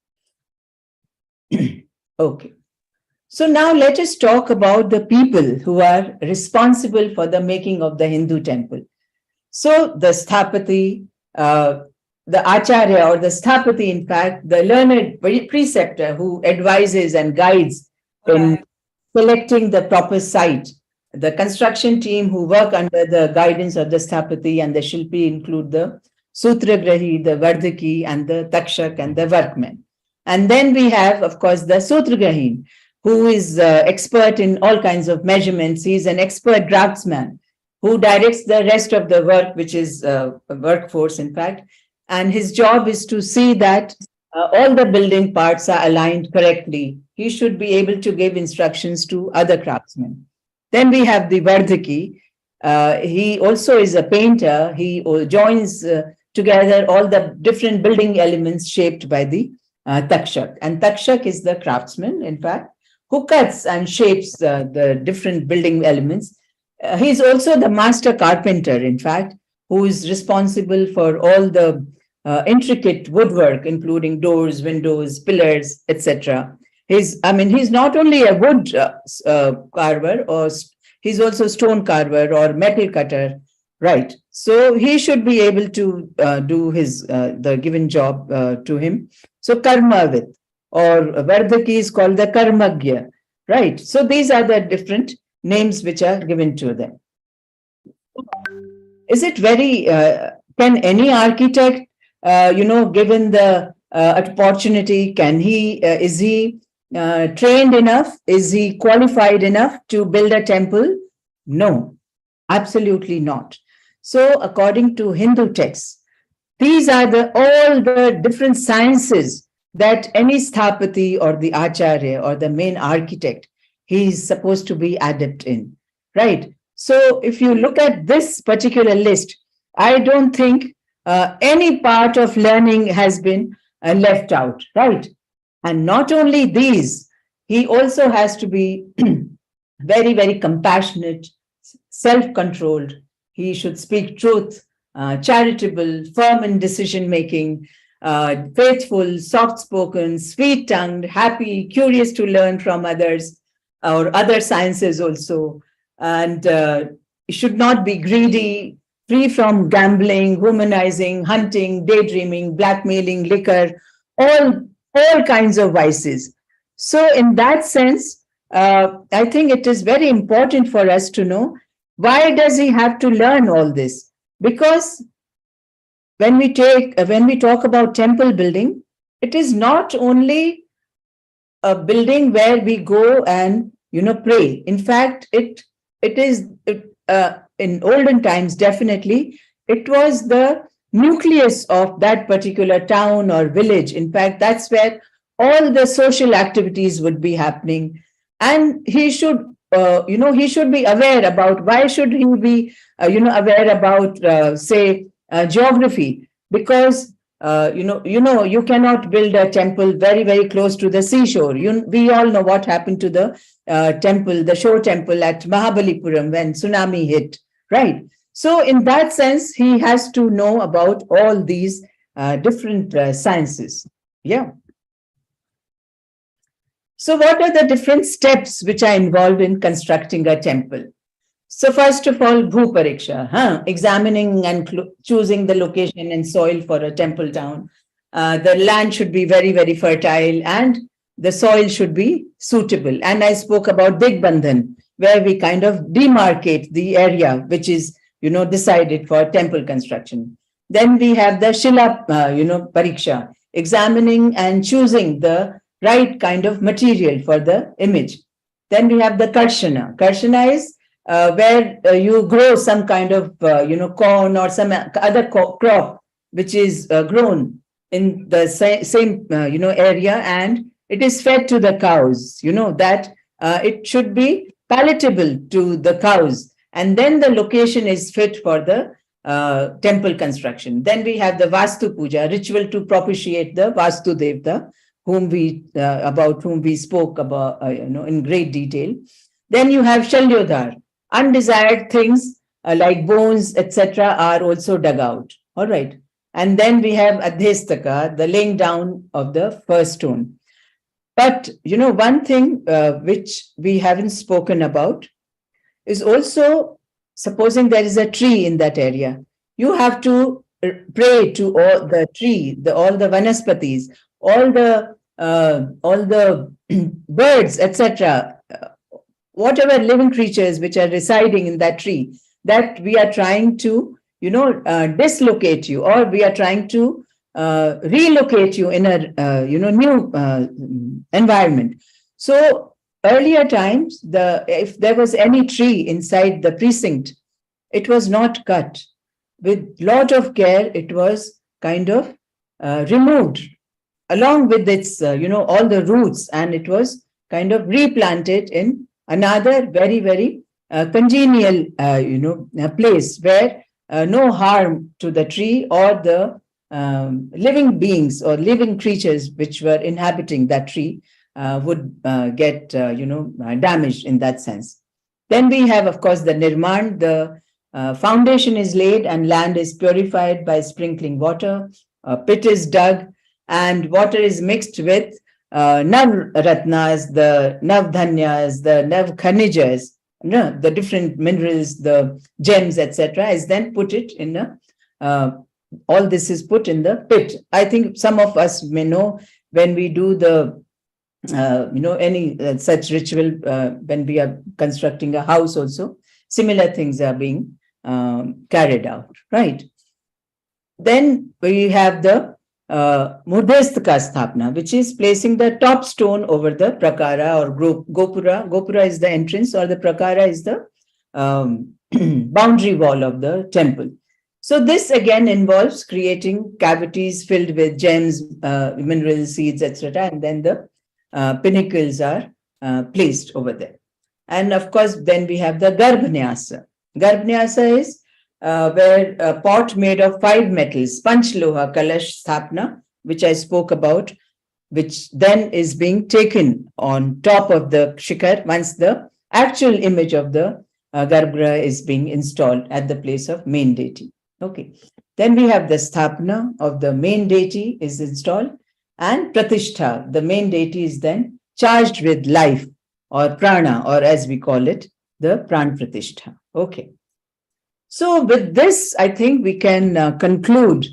Okay. So now let us talk about the people who are responsible for the making of the Hindu temple. So the Sthapati, the Acharya or the Sthapati, in fact, the learned preceptor who advises and guides in selecting the proper site. The construction team who work under the guidance of the Sthapati and the Shilpi include the Sutragrahi, the Vardhaki, and the Takshak and the workmen. And then we have, of course, the Sutragrahin, who is expert in all kinds of measurements. He's an expert draftsman who directs the rest of the work, which is a workforce, in fact. And his job is to see that all the building parts are aligned correctly. He should be able to give instructions to other craftsmen. Then we have the Vardhaki. He also is a painter. He joins together all the different building elements shaped by the Takshak. And Takshak is the craftsman, in fact, who cuts and shapes the different building elements. He's also the master carpenter, in fact, who is responsible for all the intricate woodwork, including doors, windows, pillars, etc. He's not only a wood carver, or he's also stone carver or metal cutter, right? So he should be able to do his the given job to him. So Karmavit or Vardhaki is called the Karmagya, right? So these are the different names which are given to them. Is it very, can any architect, given the opportunity, is he trained enough? Is he qualified enough to build a temple? No, absolutely not. So according to Hindu texts, these are all the different sciences that any sthapati or the acharya or the main architect, he is supposed to be adept in, right? So if you look at this particular list, I don't think any part of learning has been left out, right? And not only these, he also has to be very, very compassionate, self-controlled. He should speak truth, charitable, firm in decision-making, faithful, soft-spoken, sweet-tongued, happy, curious to learn from others or other sciences also. And should not be greedy, free from gambling, womanizing, hunting, daydreaming, blackmailing, liquor, all kinds of vices. So in that sense, I think it is very important for us to know, why does he have to learn all this? Because when we talk about temple building, it is not only a building where we go and pray. In fact, it is in olden times, definitely it was the nucleus of that particular town or village. In fact, that's where all the social activities would be happening, and he should he should be aware about, why should he be aware about say geography, because you cannot build a temple very, very close to the seashore. We all know what happened to the temple, the shore temple at Mahabalipuram when tsunami hit, right? So in that sense, he has to know about all these different sciences. Yeah. So what are the different steps which are involved in constructing a temple? So first of all, Bhu Pariksha, examining and choosing the location and soil for a temple town. The land should be very, very fertile and the soil should be suitable. And I spoke about Digbandhan, where we kind of demarcate the area which is, decided for temple construction. Then we have the Shila, Pariksha, examining and choosing the right kind of material for the image. Then we have the Karshana. Karshana is where you grow some kind of, corn or some other crop which is grown in the same, area, and it is fed to the cows, that it should be palatable to the cows. And then the location is fit for the temple construction. Then we have the Vastu Puja, ritual to propitiate the Vastu Devta, about whom we spoke about, in great detail. Then you have Shalyodhar. Undesired things like bones, etc., are also dug out. All right. And then we have Adhestaka, the laying down of the first stone. But, one thing which we haven't spoken about is also, supposing there is a tree in that area, you have to pray to all the tree, all the vanaspatis, all the birds, etc., whatever living creatures which are residing in that tree, that we are trying to, dislocate you, or we are trying to relocate you in a new environment. So earlier times, if there was any tree inside the precinct, it was not cut. With lot of care, it was kind of removed along with its all the roots, and it was kind of replanted in another very, very congenial place where no harm to the tree or the living beings or living creatures which were inhabiting that tree would get damaged in that sense. Then we have, of course, the nirman. The foundation is laid and land is purified by sprinkling water. A pit is dug and water is mixed with nav ratnas, the nav dhanyas, the nav khanijas, the different minerals, the gems, etc., is then put it in a all this is put in the pit. I think some of us may know when we do the any such ritual when we are constructing a house also, similar things are being carried out, right? Then we have the Murdestka Sthapna, which is placing the top stone over the prakara or gopura. Gopura is the entrance, or the prakara is the boundary wall of the temple. So this again involves creating cavities filled with gems, mineral seeds, etc. And then the pinnacles are placed over there. And of course, then we have the Garbhanyasa. Garbhanyasa is where a pot made of 5 metals, Panchloha Kalash Sthapna, which I spoke about, which then is being taken on top of the shikhar once the actual image of the Garbhagriha is being installed at the place of main deity. Okay. Then we have the Sthapna of the main deity is installed, and Pratishtha, the main deity, is then charged with life or prana, or as we call it, the Pran Pratishtha. Okay. So with this, I think we can conclude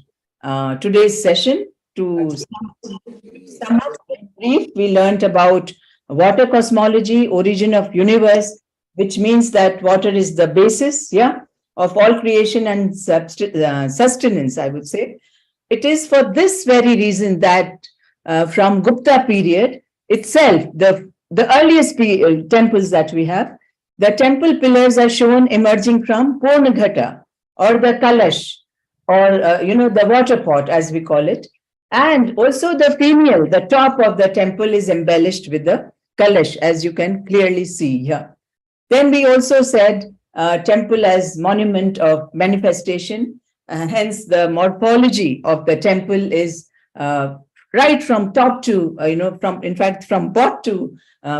today's session. To sum up in brief, we learned about water cosmology, origin of universe, which means that water is the basis, of all creation and sustenance, I would say. It is for this very reason that from Gupta period itself, the earliest temples that we have, the temple pillars are shown emerging from Purnaghata or the Kalash, or the water pot as we call it. And also the finial, the top of the temple, is embellished with the Kalash, as you can clearly see here. Then we also said temple as monument of manifestation. Hence the morphology of the temple is right from top to,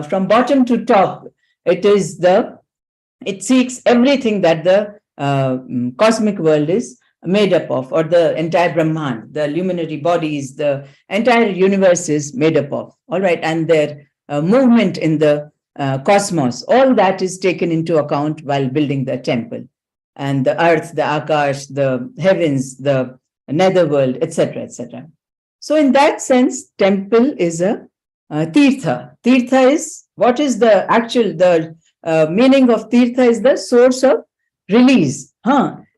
from bottom to top. It seeks everything that the cosmic world is made up of, or the entire Brahman, the luminary bodies, the entire universe is made up of. All right. And their movement in the cosmos, all that is taken into account while building the temple. And the earth, the akash, the heavens, the netherworld, etc., etc. So in that sense, temple is a tirtha. Tirtha is, what is the actual, meaning of tirtha is the source of release.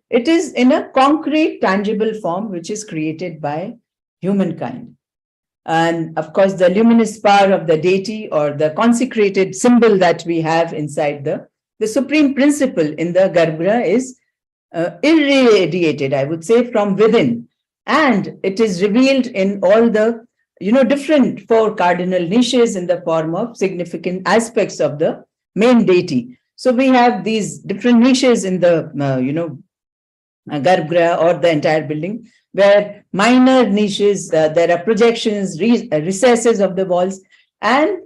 It is in a concrete, tangible form, which is created by humankind. And of course, the luminous power of the deity, or the consecrated symbol that we have inside the supreme principle in the Garbhagriha, is irradiated, I would say, from within. And it is revealed in all the, different 4 cardinal niches in the form of significant aspects of the main deity. So we have these different niches in the, Garbhagriha or the entire building, where minor niches, there are projections, recesses of the walls, and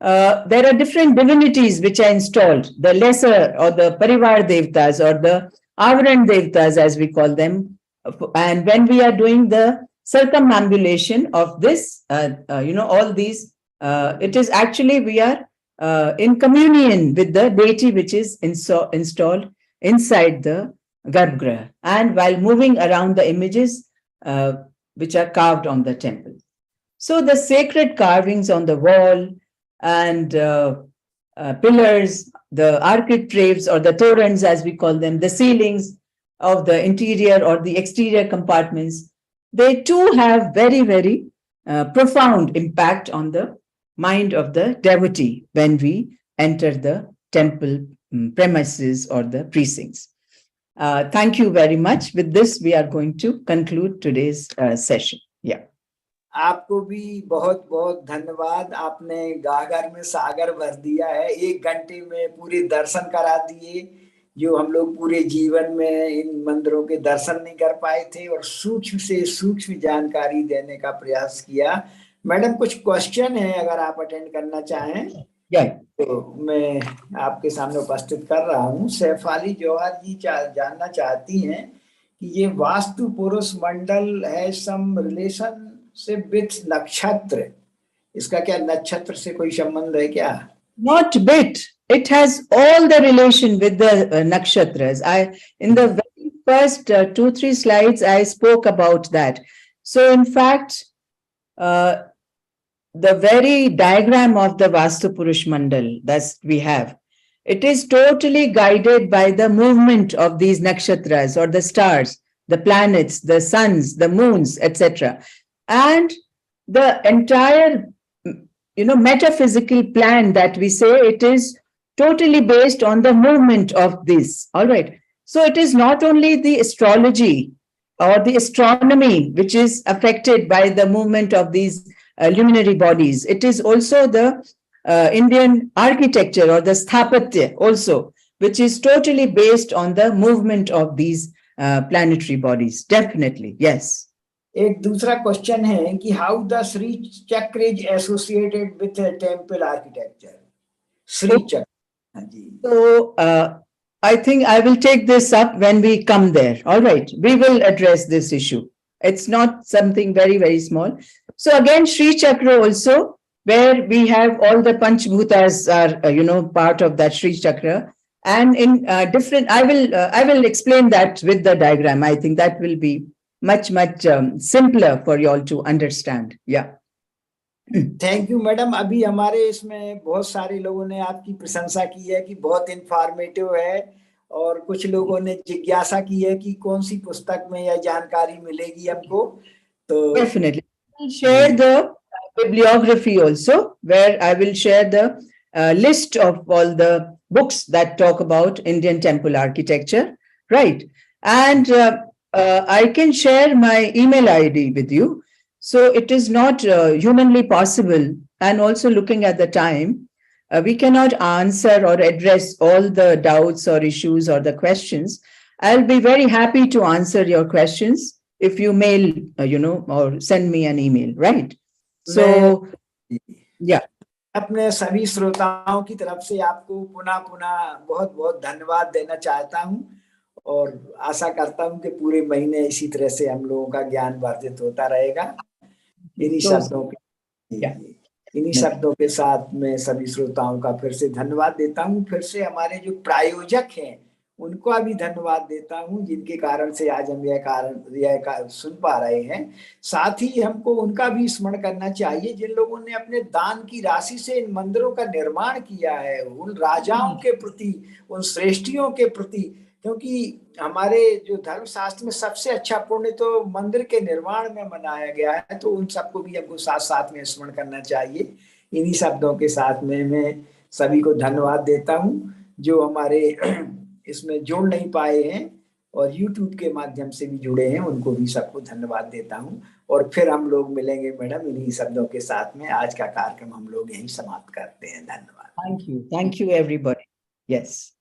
there are different divinities which are installed, the lesser or the Parivar Devtas or the Avaran Devtas as we call them. And when we are doing the circumambulation of this, all these, it is actually we are in communion with the deity which is installed inside the Garbhagriha, and while moving around the images which are carved on the temple. So the sacred carvings on the wall and pillars, the architraves or the torrents as we call them, the ceilings of the interior or the exterior compartments, they too have very, very profound impact on the mind of the devotee when we enter the temple premises or the precincts. Thank you very much. With this, we are going to conclude today's session. Yeah. आपको भी बहुत बहुत धन्यवाद। आपने गागर में सागर भर दिया है, 1 घंटे में पूरे दर्शन करा दिए, जो हम लोग पूरे जीवन में इन मंदिरों के दर्शन नहीं कर पाए थे, और सूक्ष्म से सूक्ष्म जानकारी देने का प्रयास किया। मैडम, कुछ क्वेश्चन है, अगर आप अटेंड करना चाहें तो मैं आपके सामने उपस्थित कर रहा हूँ। सैफाली जौहर जी जानना चाहती हैं कि ये वास्तु पुरुष मंडल है सम रिलेशन से विथ नक्षत्र, इसका क्या नक्षत्र से कोई संबंध है क्या? Not bit. It has all the relation with the nakshatras. In the very first 2-3 slides, I spoke about that. So, in fact, the very diagram of the Vastu Purush Mandal that we have, it is totally guided by the movement of these nakshatras or the stars, the planets, the suns, the moons, etc. And the entire, metaphysical plan that we say, it is totally based on the movement of this. All right. So it is not only the astrology or the astronomy which is affected by the movement of these luminary bodies. It is also the Indian architecture or the sthapatya also, which is totally based on the movement of these planetary bodies. Definitely, yes. एक दूसरा question है कि how the Shri चक्र is associated with temple architecture. Shri चक्र, हाँ जी। So I think I will take this up when we come there. All right, we will address this issue. It's not something very, very small. So again, Sri Chakra also, where we have all the Panchbhutas are, part of that Sri Chakra. And in different, I will explain that with the diagram. I think that will be much, much simpler for you all to understand. Yeah. Thank you madam. अभी हमारे इसमें बहुत सारे लोगों ने आपकी प्रशंसा की है कि बहुत इंफॉर्मेटिव है, और कुछ लोगों ने जिज्ञासा की है कि कौन सी पुस्तक में यह जानकारी मिलेगी हमको। तो Definitely. I will share the bibliography also, where I will share the list of all the books that talk about Indian temple architecture, right? And I can share my email ID with you. So it is not humanly possible, and also looking at the time, we cannot answer or address all the doubts or issues or the questions. I'll be very happy to answer your questions if you mail, or send me an email, right? So, yeah. अपने सभी श्रोताओं की तरफ से आपको पुनः बहुत बहुत धन्यवाद देना चाहता हूं, और आशा करता हूं कि पूरे महीने इसी तरह से हम लोगों का ज्ञान वर्धित होता रहेगा। इन्हीं शब्दों के साथ मैं सभी श्रोताओं का फिर से धन्यवाद देता हूं। फिर से हमारे जो प्रायोजक हैं उनको भी धन्यवाद देता हूं, जिनके कारण से आज हम यह सुन पा रहे हैं। साथ ही हमको उनका भी स्मरण करना चाहिए जिन लोगों ने अपने दान की राशि से इन मंदिरों का निर्माण किया है, उन राजाओं के प्रति, उन श्रेष्ठियों के प्रति, क्योंकि हमारे जो धर्म शास्त्र में सबसे अच्छा पुण्य तो मंदिर के निर्माण में मनाया गया है, तो उन सबको भी हमको साथ साथ में स्मरण करना चाहिए। इन्हीं शब्दों के साथ में मैं सभी को धन्यवाद देता हूं जो हमारे इसमें जुड़ नहीं पाए हैं और YouTube के माध्यम से भी जुड़े हैं, उनको भी सबको धन्यवाद देता हूं। और फिर हम लोग मिलेंगे मैडम इन्हीं शब्दों के साथ में। आज का कार्यक्रम हम लोग यहीं समाप्त करते हैं। धन्यवाद। Thank you everybody. Yes.